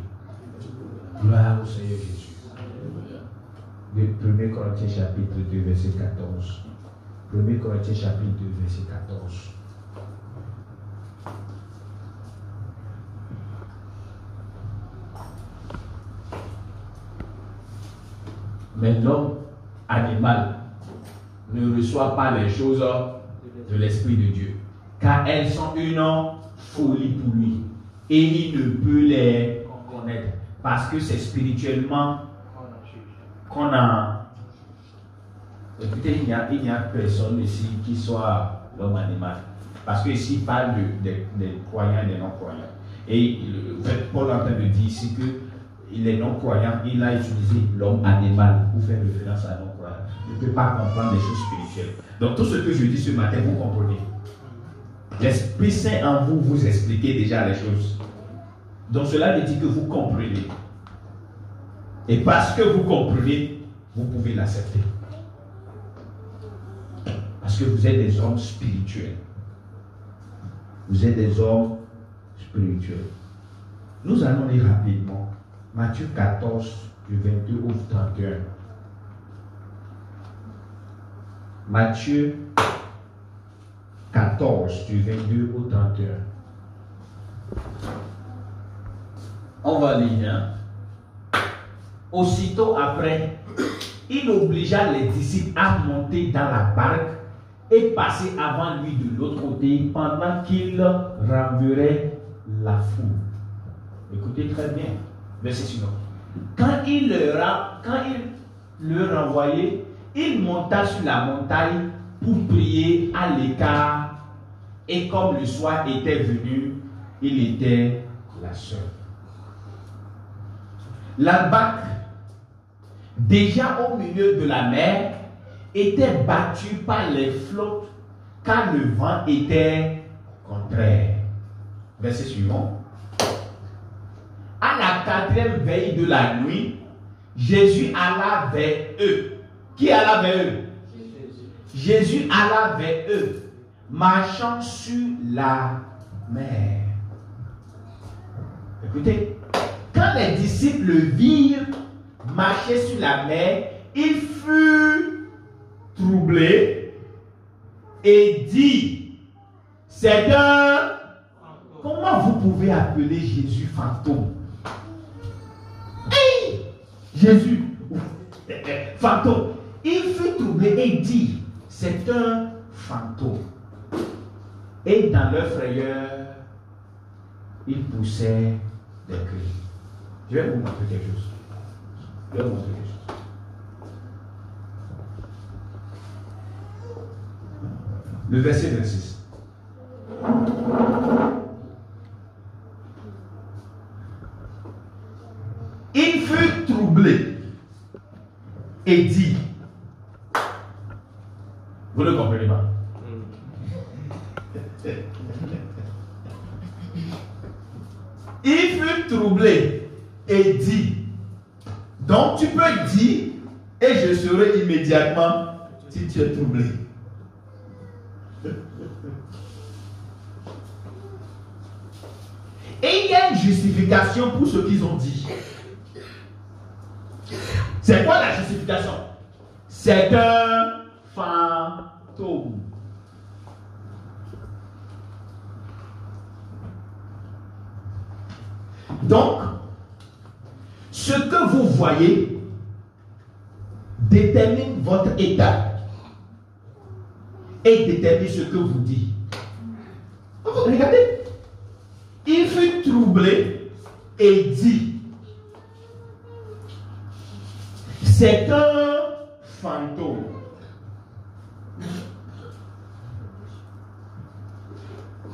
Gloire au Seigneur Jésus. De 1 Corinthiens chapitre 2 verset 14. 1 Corinthiens chapitre 2 verset 14. Mais l'homme animal ne reçoit pas les choses de l'Esprit de Dieu, car elles sont une folie pour lui, et il ne peut les connaître, parce que c'est spirituellement qu'on Écoutez, il n'y a personne ici qui soit l'homme animal. Parce que ici, il parle des croyants et des non-croyants. Et Paul est en train de dire ici que les non-croyants, il a utilisé l'homme animal pour faire référence à non-croyants. Il ne peut pas comprendre des choses spirituelles. Donc tout ce que je dis ce matin, vous comprenez. L'Esprit Saint en vous, vous expliquez déjà les choses. Donc cela veut dire que vous comprenez. Et parce que vous comprenez, vous pouvez l'accepter. Parce que vous êtes des hommes spirituels. Vous êtes des hommes spirituels. Nous allons lire rapidement Matthieu 14, du 22 au 31. Matthieu 14, du 22 au 31. On va lire. Hein? Aussitôt après, il obligea les disciples à monter dans la barque et passer avant lui de l'autre côté pendant qu'il renverrait la foule. Écoutez très bien. Verset suivant. Quand il leur envoyait, il monta sur la montagne pour prier à l'écart. Et comme le soir était venu, il était la seule. La barque, déjà au milieu de la mer, était battue par les flottes car le vent était contraire. Verset suivant. À la 4e veille de la nuit, Jésus alla vers eux. Qui alla vers eux? Jésus alla vers eux, marchant sur la mer. Écoutez, quand les disciples le virent marcher sur la mer, ils furent troublés et dit, c'est un... Comment vous pouvez appeler Jésus fantôme? Hey! Jésus, fantôme. Il fut troublé et dit, c'est un fantôme. Et dans leur frayeur, ils poussaient des cris. Je vais vous montrer quelque chose. Je vais vous montrer quelque chose. Le verset 26. Il fut troublé et dit, vous ne comprenez pas? Il fut troublé et dit, donc tu peux dire et je serai immédiatement si tu es troublé. Et il y a une justification pour ce qu'ils ont dit. C'est quoi la justification? C'est un fantôme. Donc, ce que vous voyez détermine votre état et détermine ce que vous dites. Regardez. Il fut troublé et dit, c'est un fantôme.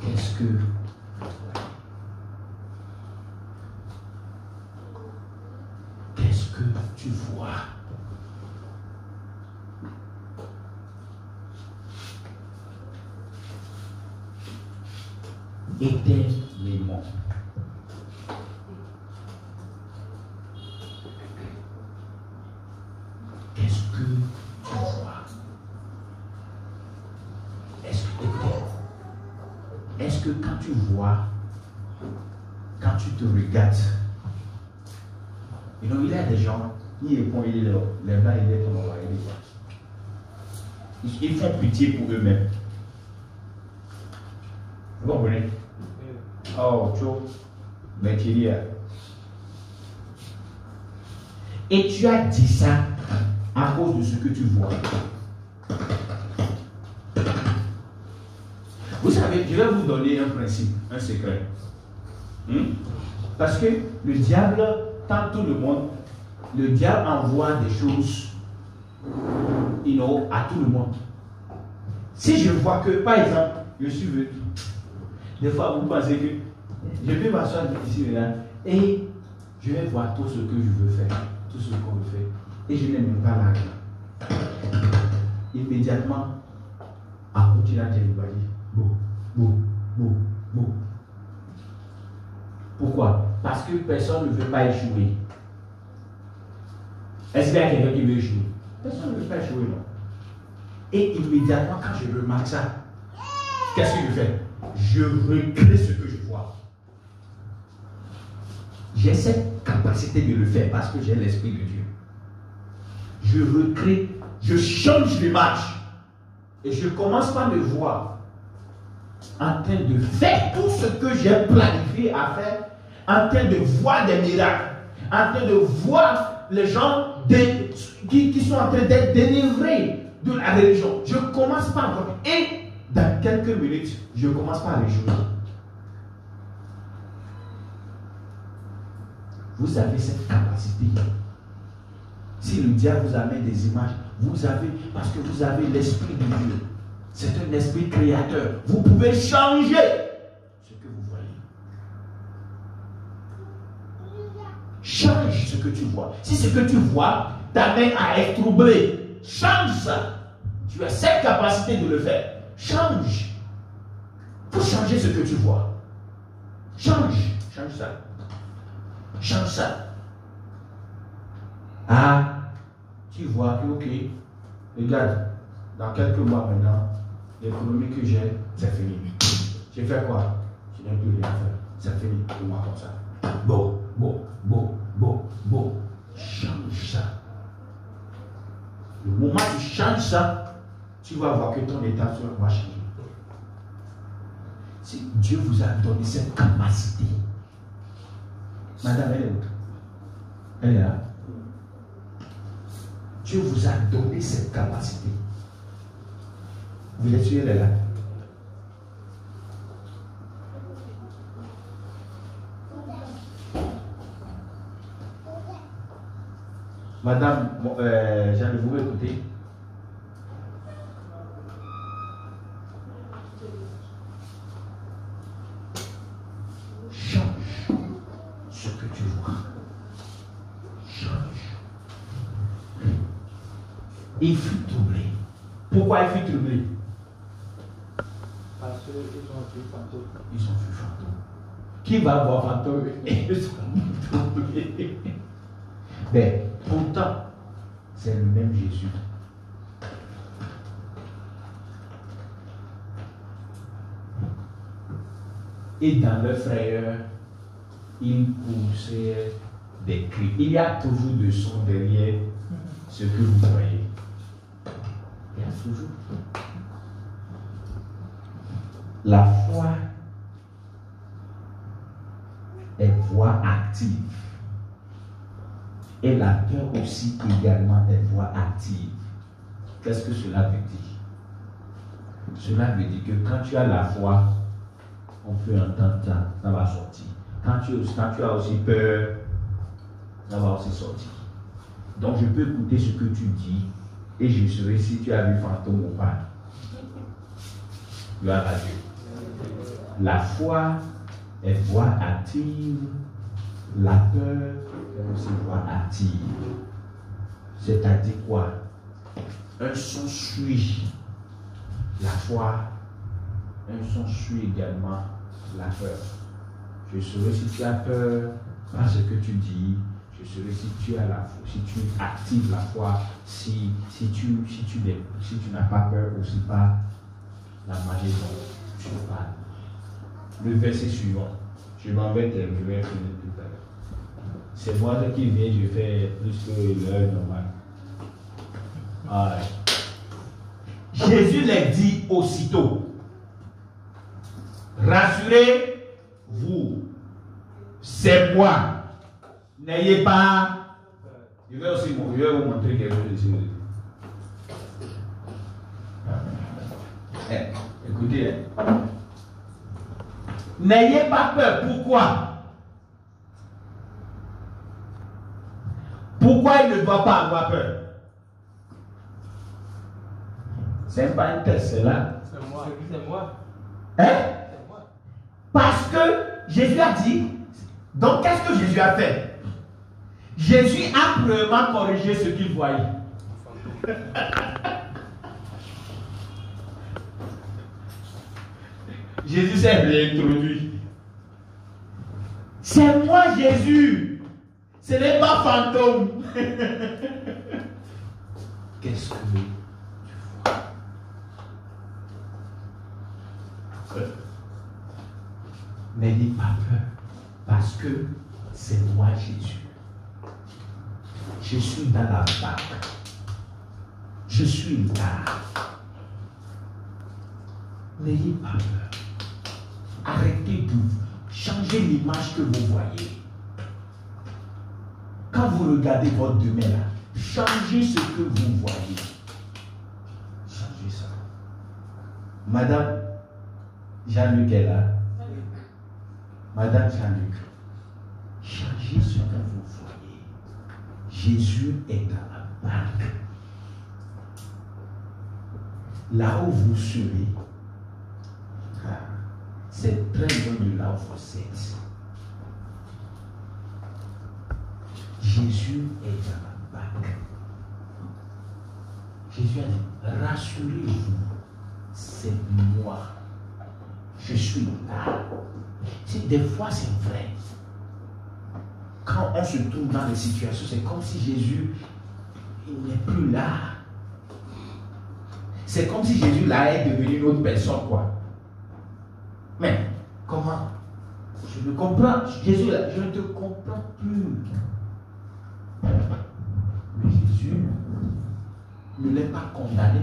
Qu'est-ce que tu vois? Éternellement. Qu'est-ce que tu vois? Est-ce que quand tu vois, quand tu te regardes, il y a des gens qui répondent, il est là, les blancs, il est comme là, ils font pitié pour eux-mêmes. Vous comprenez? Oh, mais tu dis. Et tu as dit ça à cause de ce que tu vois. Vous savez, je vais vous donner un principe, un secret. Parce que le diable tente tout le monde. Le diable envoie des choses à tout le monde. Si je vois que, par exemple, je suis venu, des fois vous pensez que je vais m'asseoir ici là, et je vais voir tout ce que je veux faire, tout ce qu'on veut faire, et je n'ai même pas l'argent. Immédiatement, à côté de la télé, il va dire bon. Pourquoi? Parce que personne ne veut pas échouer. Est-ce qu'il y a quelqu'un qui veut échouer? Personne ne veut pas échouer, non. Et immédiatement, quand je remarque ça, qu'est-ce que je fais? Je recrée ce que je vois. J'ai cette capacité de le faire parce que j'ai l'Esprit de Dieu. Je recrée, je change l'image. Et je commence par me voir en train de faire tout ce que j'ai planifié à faire, en train de voir des miracles, en train de voir les gens qui sont en train d'être délivrés de la religion. Je commence par voir. Et dans quelques minutes, je commence par les jouer. Vous avez cette capacité. Si le diable vous amène des images, vous avez, parce que vous avez l'Esprit de Dieu. C'est un esprit créateur. Vous pouvez changer ce que vous voyez. Change ce que tu vois. Si ce que tu vois t'amène à être troublé, change ça. Tu as cette capacité de le faire. Change. Il faut changer ce que tu vois. Change ça. Change ça. Ah, tu vois que, ok, regarde, dans quelques mois maintenant, l'économie que j'ai, c'est fini. J'ai fait quoi? Je n'ai plus rien à faire. C'est fini pour moi comme ça. Bon. Change ça. Le moment où tu changes ça, tu vas voir que ton état va changer. Si Dieu vous a donné cette capacité. Madame, elle est où? Elle est là. Dieu vous a donné cette capacité. Vous êtes sûr, elle est là? Madame, j'allais vous écouter. Change ce que tu vois. Change. Il fut troublé. Pourquoi il fut troublé? Parce qu'ils ont vu fantôme. Ils ont vu fantôme. Qui va voir fantôme? Ils sont troublés. Mais pourtant, c'est le même Jésus. Et dans leur frayeur, ils poussaient des cris. Il y a toujours de son derrière ce que vous voyez. Il y a toujours. La foi est voix active. Et la peur aussi également est voix active. Qu'est-ce que cela veut dire? Cela veut dire que quand tu as la foi, on peut entendre ça, ça va sortir. Quand tu as aussi peur, ça va aussi sortir. Donc je peux écouter ce que tu dis et je saurai si tu as vu fantôme ou pas. Gloire à Dieu. La foi est voix active, la peur est aussi voix active. C'est-à-dire quoi? Un son suit la foi, un son suit également la peur. Je saurai si tu as peur par ce que tu dis, je saurai si tu as la foi, si tu actives la foi, si tu n'as pas peur aussi par la magie dont tu parles. Le verset suivant. Je vais finir tout à l'heure. C'est moi qui viens, je fais plus que l'heure normale. Ah, Jésus les dit aussitôt, rassurez-vous, c'est moi. N'ayez pas. Je vais vous montrer quelque chose ici. Écoutez. N'ayez pas peur. Pourquoi? Pourquoi il ne doit pas avoir peur? C'est même pas un test, c'est là. C'est moi. C'est moi. Hein? C'est moi. Parce que Jésus a dit, donc qu'est-ce que Jésus a fait? Jésus a premièrement corrigé ce qu'il voyait. Jésus s'est réintroduit. C'est moi Jésus. Ce n'est pas fantôme. Qu'est-ce que tu vois? N'ayez pas peur. Parce que c'est moi Jésus. Je suis dans la barque. Je suis là. N'ayez pas peur. Arrêtez de changer l'image que vous voyez. Quand vous regardez votre demain là, changez ce que vous voyez. Changez ça. Madame Jean-Luc est là. Madame Jean-Luc, changez ce que vous voyez. Jésus est dans la barque. Là où vous serez, c'est très loin de là où vous êtes. Jésus est dans la barque. Jésus a dit, rassurez-vous, c'est moi. Je suis là. Des fois, c'est vrai. Quand on se trouve dans des situations, c'est comme si Jésus il n'est plus là. C'est comme si Jésus là est devenu une autre personne, quoi. Mais comment? Je ne comprends. Jésus là, je ne te comprends plus. Mais Jésus ne l'est pas condamné.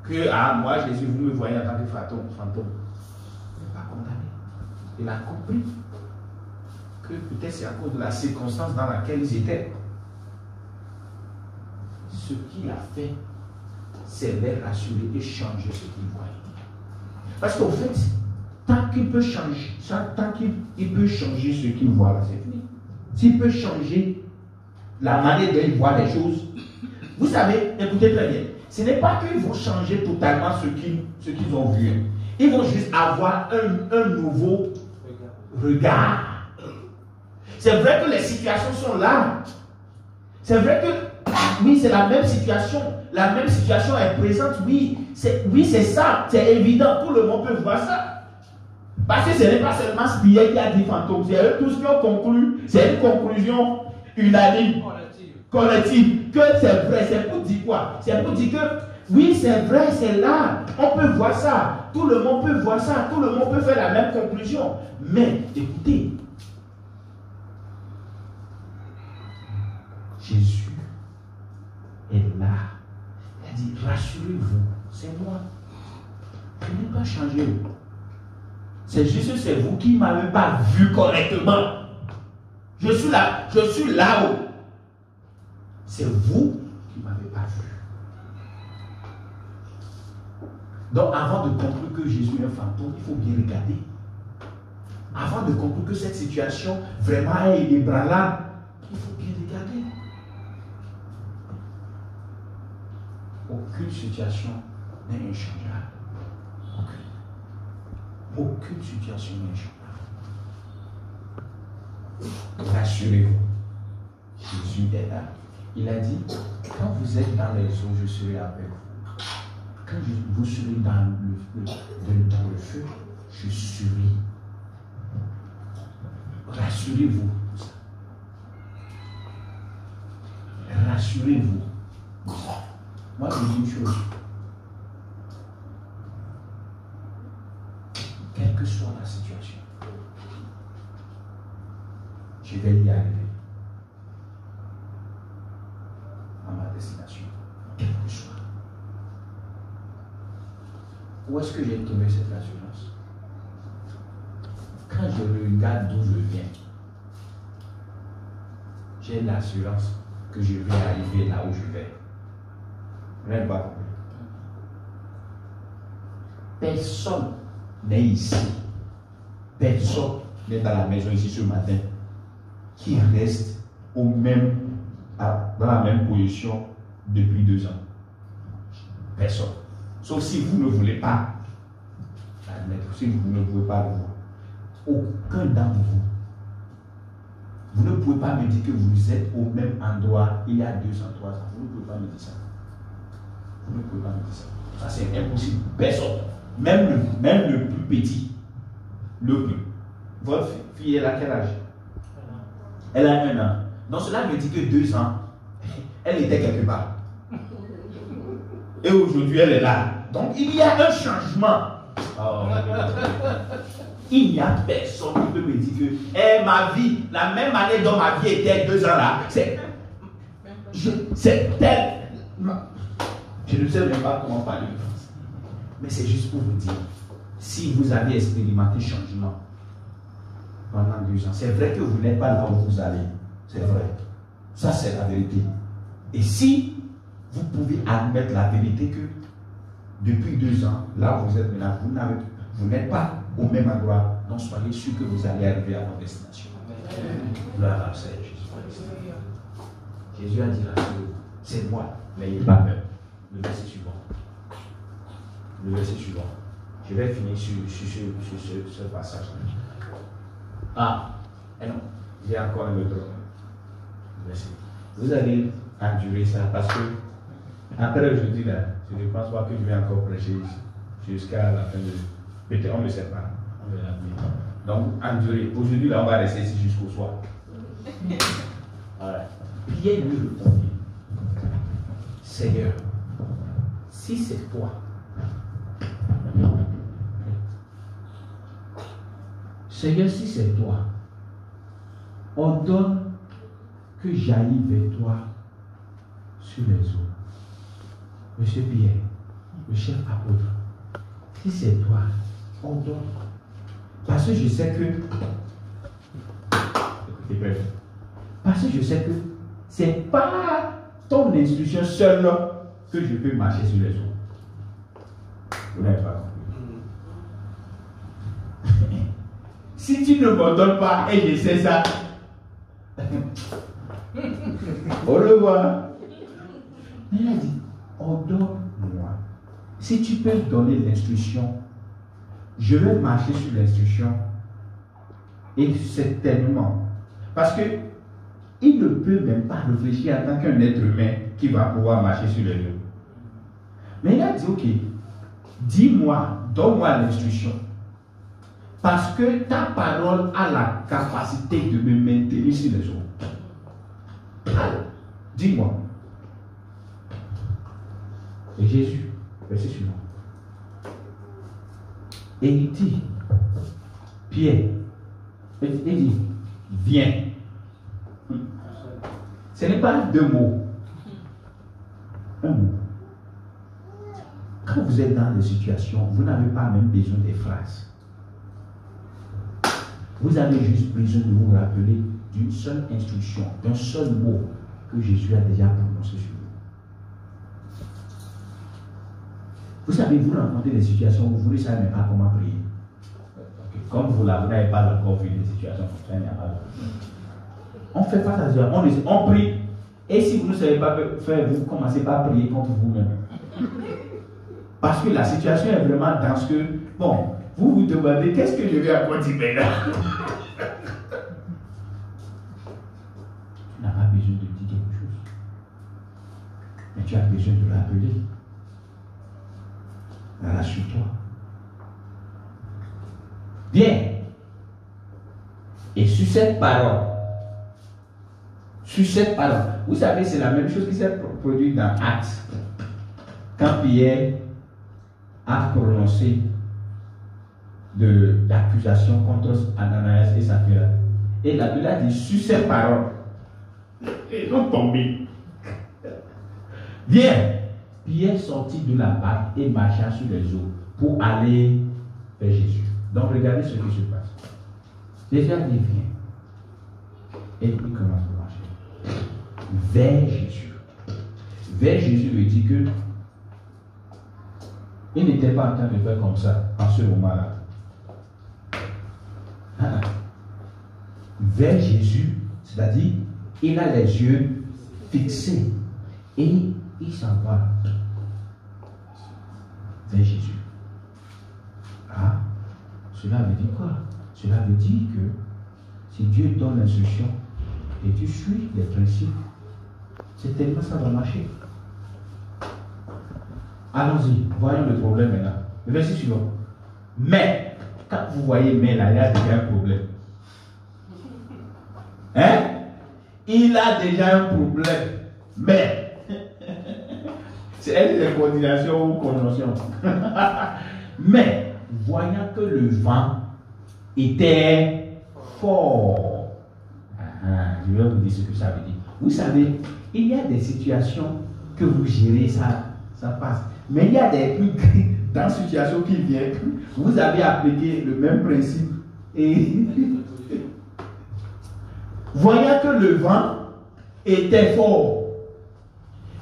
Que moi, Jésus, vous me voyez en tant que fantôme. Il n'est pas condamné. Il a compris que peut-être c'est à cause de la circonstance dans laquelle ils étaient. Ce qu'il a fait, c'est les rassurer et changer ce qu'ils voyaient. Parce qu'au fait, tant qu'il peut changer, tant qu'il peut changer ce qu'il voit là, c'est fini. S'il peut changer la manière dont il voit les choses, vous savez, écoutez très bien, ce n'est pas qu'ils vont changer totalement ce qu'ils ont vu. Ils vont juste avoir un nouveau regard. C'est vrai que les situations sont là. C'est vrai que, oui, c'est la même situation. La même situation est présente, oui. C'est ça. C'est évident. Tout le monde peut voir ça. Parce que ce n'est pas seulement Spier qui a dit fantôme. C'est eux tous qui ont conclu. C'est une conclusion unanime. Collective. Que c'est vrai. C'est pour dire quoi? C'est pour dire que, oui, c'est vrai, c'est là. On peut voir ça. Tout le monde peut voir ça. Tout le monde peut faire la même conclusion. Mais, écoutez, Jésus est là. Il a dit, rassurez-vous, c'est moi. Je n'ai pas changé. C'est juste que c'est vous qui ne m'avez pas vu correctement. Je suis là-haut. C'est vous qui ne m'avez pas vu. Donc, avant de conclure que Jésus est un fantôme, il faut bien regarder. Avant de conclure que cette situation vraiment est inébranlable, il faut bien regarder. Aucune situation n'est inchangeable. Aucune situation n'est inchangeable. Rassurez-vous. Jésus est là. Il a dit, quand vous êtes dans les eaux, je serai avec vous. Quand vous serez dans le feu, je serai. Rassurez-vous. Rassurez-vous. Moi, je dis une chose. Quelle que soit la situation, je vais y arriver à ma destination. Quelle que soit. Où est-ce que j'ai trouvé cette assurance? Quand je regarde d'où je viens, j'ai l'assurance que je vais arriver là où je vais. Même pas. Personne n'est ici. Personne n'est dans la maison ici ce matin qui reste dans la même position depuis 2 ans. Personne. Sauf si vous ne voulez pas admettre, si vous ne pouvez pas le voir. Aucun d'entre vous. Vous ne pouvez pas me dire que vous êtes au même endroit il y a 203 ans. Vous ne pouvez pas me dire ça. Vous ne pouvez pas me dire ça. Ça, c'est impossible. Personne. Même le plus petit. Votre fille, elle a quel âge? Elle a 1 an. Donc cela me dit que 2 ans, elle était quelque part. Et aujourd'hui, elle est là. Donc il y a un changement. Oh, il n'y a personne qui peut me dire que ma vie, la même année dont ma vie était 2 ans là, c'est tel. Je ne sais même pas comment parler de France. Mais c'est juste pour vous dire, si vous avez expérimenté changement pendant 2 ans, c'est vrai que vous n'êtes pas là où vous allez. C'est vrai. Ça, c'est la vérité. Et si vous pouvez admettre la vérité que depuis 2 ans, là où vous êtes maintenant, vous n'êtes pas au même endroit, donc soyez sûr que vous allez arriver à votre destination. Gloire à Seigneur Jésus-Christ. Jésus a dit là, c'est moi, n'ayez pas peur. Le verset suivant. Le verset suivant. Je vais finir sur ce passage. Non, il y a encore un autre verset. Vous allez endurer ça parce que après aujourd'hui, là, je ne pense pas que je vais encore prêcher jusqu'à la fin de. Peut-être on ne le sait pas. On verra bien. Donc, endurer. Aujourd'hui, là, on va rester ici jusqu'au soir. Voilà. Pierre lui répondit, Seigneur, si c'est toi, Seigneur, si c'est toi, ordonne que j'aille vers toi sur les eaux. Monsieur Pierre, le chef apôtre, si c'est toi, ordonne. Parce que je sais que. Écoutez bien. Parce que je sais que c'est pas ton instruction seule que je peux marcher sur les eaux. Vous n'avez pas compris. Si tu ne m'ordonnes pas et je sais ça, au revoir. Il a dit, ordonne-moi. Si tu peux donner l'instruction, je vais marcher sur l'instruction. Et certainement, parce que il ne peut même pas réfléchir en tant qu'un être humain qui va pouvoir marcher sur les eaux. Mais il a dit, ok, dis-moi, donne-moi l'instruction. Parce que ta parole a la capacité de me maintenir sur les eaux. Alors, dis-moi. Et Jésus, verset suivant. Et il dit, Pierre, il dit, viens. Ce n'est pas 2 mots. Un mot. Quand vous êtes dans des situations, vous n'avez pas même besoin des phrases. Vous avez juste besoin de vous rappeler d'une seule instruction, d'un seul mot que Jésus a déjà prononcé sur vous. Vous savez, vous rencontrez des situations où vous ne savez même pas comment prier. Comme vous là, vous n'avez pas encore vu des situations comme ça, il n'y a pas de. On fait pas ça, on prie. Et si vous ne savez pas faire, vous commencez par prier contre vous-même. Parce que la situation est vraiment dans ce que, bon, vous vous demandez qu'est-ce que je vais encore dire maintenant. Tu n'as pas besoin de dire quelque chose. Mais tu as besoin de l'appeler. Rassure-toi. Bien. Et sur cette parole, vous savez, c'est la même chose qui s'est produite dans Actes. Quand Pierre a prononcé l'accusation contre Ananias et Saphira. Et la Bible a dit, sur ces paroles, ils ont tombé. Viens. Pierre sortit de la barque et marcha sur les eaux pour aller vers Jésus. Donc regardez ce qui se passe. Jésus a dit, viens. Et il commence à marcher. Vers Jésus. Vers Jésus veut dire que il n'était pas en train de faire comme ça en ce moment-là. Vers Jésus, c'est-à-dire, il a les yeux fixés et il s'en va. Cela veut dire quoi? Cela veut dire que si Dieu donne l'instruction et tu suis les principes, c'est tellement ça va marcher. Allons-y, voyons le problème maintenant. Le verset suivant. Mais, quand vous voyez mais là, il y a déjà un problème. Hein? Il a déjà un problème. Mais, c'est une coordination ou conjonction. Mais, voyant que le vent était fort. Je vais vous dire ce que ça veut dire. Vous savez, il y a des situations que vous gérez, ça passe. Mais il y a des trucs dans situations qui viennent, vous avez appliqué le même principe. Et voyant que le vent était fort.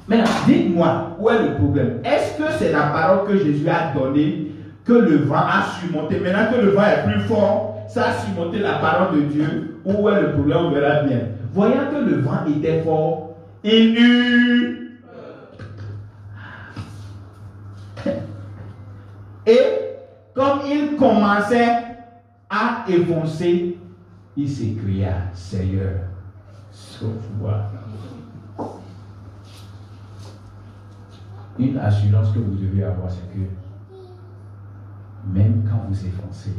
Maintenant, dites-moi, où est le problème? Est-ce que c'est la parole que Jésus a donnée que le vent a surmonté? Maintenant que le vent est plus fort, ça a surmonté la parole de Dieu. Où est le problème? On verra bien. Voyant que le vent était fort, il eut. Et comme il commençait à évancer, il s'écria, Seigneur, sauve-moi. Une assurance que vous devez avoir, c'est que même quand vous évancez,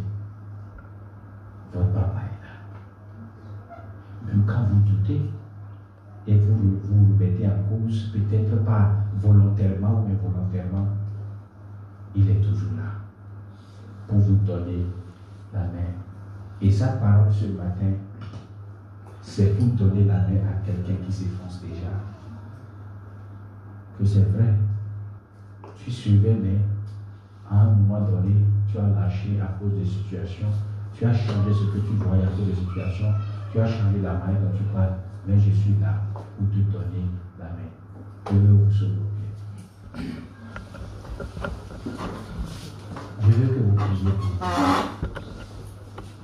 votre papa est là. Même quand vous doutez et vous vous mettez en cause, peut-être pas volontairement ou involontairement, il est toujours là pour vous donner la main. Et sa parole ce matin, c'est pour donner la main à quelqu'un qui s'effonce déjà. Que c'est vrai, tu suivais, mais à un moment donné, tu as lâché à cause des situations, tu as changé ce que tu voyais à cause des situations, tu as changé la manière dont tu parles, mais je suis là pour te donner la main. Je veux vous sauver. Je veux que vous priez pour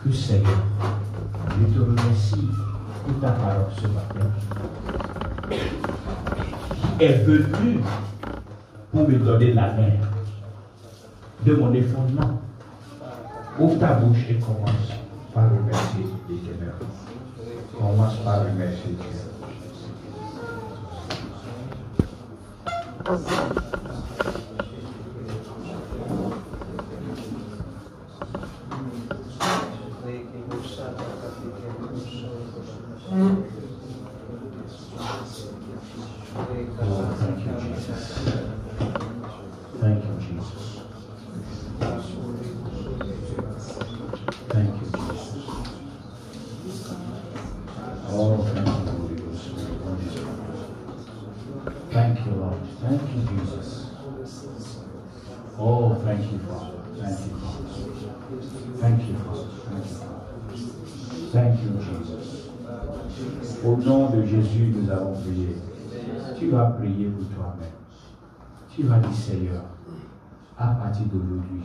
que Seigneur, je te remercie pour ta parole ce matin. Qui est venue pour me donner la main de mon effondrement. Ouvre ta bouche et commence par remercier l'Éternel. Commence par remercier Dieu. Au nom de Jésus, nous avons prié. Tu vas prier pour toi-même. Tu vas dire, Seigneur, à partir d'aujourd'hui,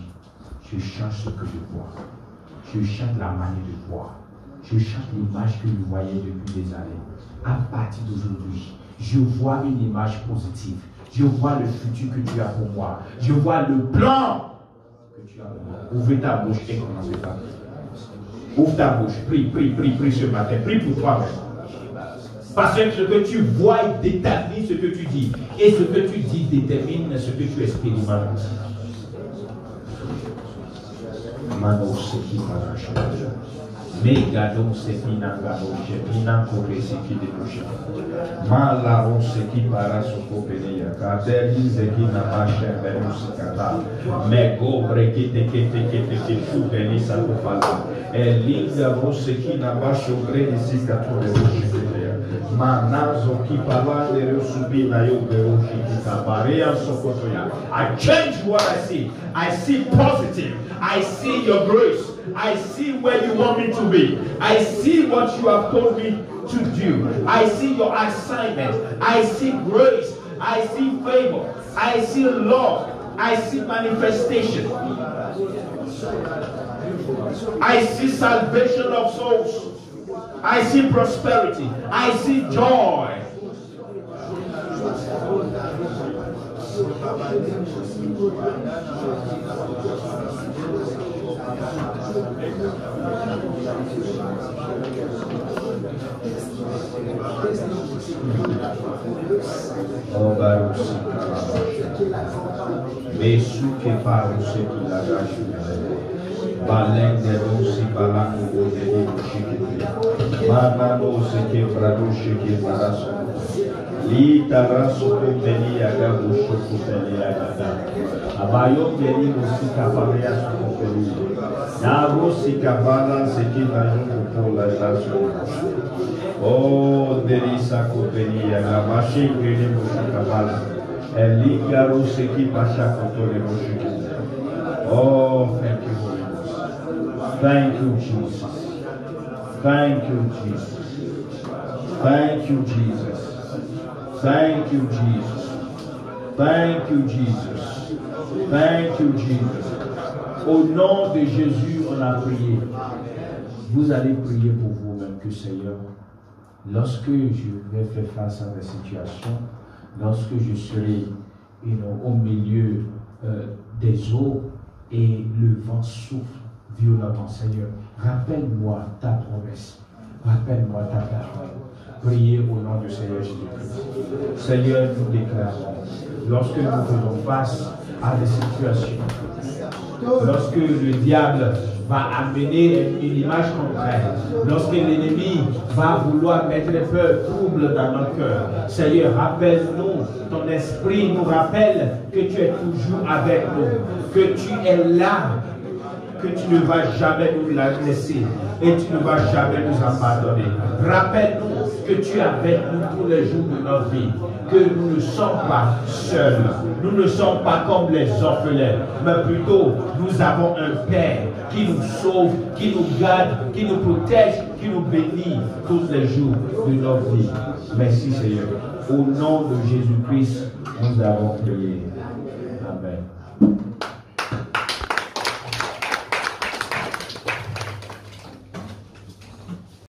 je change ce que je vois. Je change la manière de voir. Je change l'image que je voyais depuis des années. À partir d'aujourd'hui, je vois une image positive. Je vois le futur que tu as pour moi. Je vois le plan que tu as pour moi. Ouvrez ta bouche et commencez par prier. Ouvre ta bouche, prie ce matin. Prie pour toi-même. Parce que ce que tu vois détermine ce que tu dis. Et ce que tu dis détermine ce que tu expérimentes. Mano seki paracha. Megado seki nangado jepina kore seki dekusha. Malaro seki paraso kopenia. Kadeli seki namasha berusikata. Mego brekete kete fubeni sakofala. Elinga roseki namasho gredi sikatore rushiketea. Manazo ki palande resubina yo berushikita. Barea sokotoya. I change what I see. I see positive. I see your grace. I see where you want me to be. I see what you have told me to do. I see your assignment. I see grace. I see favor. I see love. I see manifestation. I see salvation of souls. I see prosperity. I see joy. Oh, Baruch, Mesu que Baruch se qui la gachu, Balen de Rosi Balaco de Chiquete, Manano se que Braduche que Barasso, Li Tarasso Compeni Agabu Chocopeni Agada, Abayo Beni Rosi Caparia Compeni, Naro si Cabala se qui la joue pour la station. Oh, Derisa Compeni Agabashi Grene Mochacabala, Eligaro se qui pacha Cotole Mochacabala. Oh, thank you, Holy Ghost. Thank you, Jesus. Thank you, Jesus. Thank you, Jesus. Thank you, Jesus. Thank you, Jesus. Thank you, Jesus. Au nom de Jésus, on a prié. Vous allez prier pour vous-même que Seigneur, lorsque je vais faire face à des situations, lorsque je serai au milieu des eaux et le vent souffle violemment, Seigneur, rappelle-moi ta promesse. Rappelle-moi ta parole. Priez au nom du Seigneur Jésus-Christ. Seigneur, nous déclarons, lorsque nous faisons face à des situations, lorsque le diable va amener une image contraire, lorsque l'ennemi va vouloir mettre peur, trouble dans notre cœur, Seigneur, rappelle-nous, ton esprit nous rappelle que tu es toujours avec nous, que tu es là, que tu ne vas jamais nous la laisser et tu ne vas jamais nous abandonner. Rappelle-nous que tu es avec nous tous les jours de notre vie, que nous ne sommes pas seuls, nous ne sommes pas comme les orphelins, mais plutôt nous avons un Père qui nous sauve, qui nous garde, qui nous protège, qui nous bénit tous les jours de notre vie. Merci Seigneur. Au nom de Jésus-Christ, nous avons prié.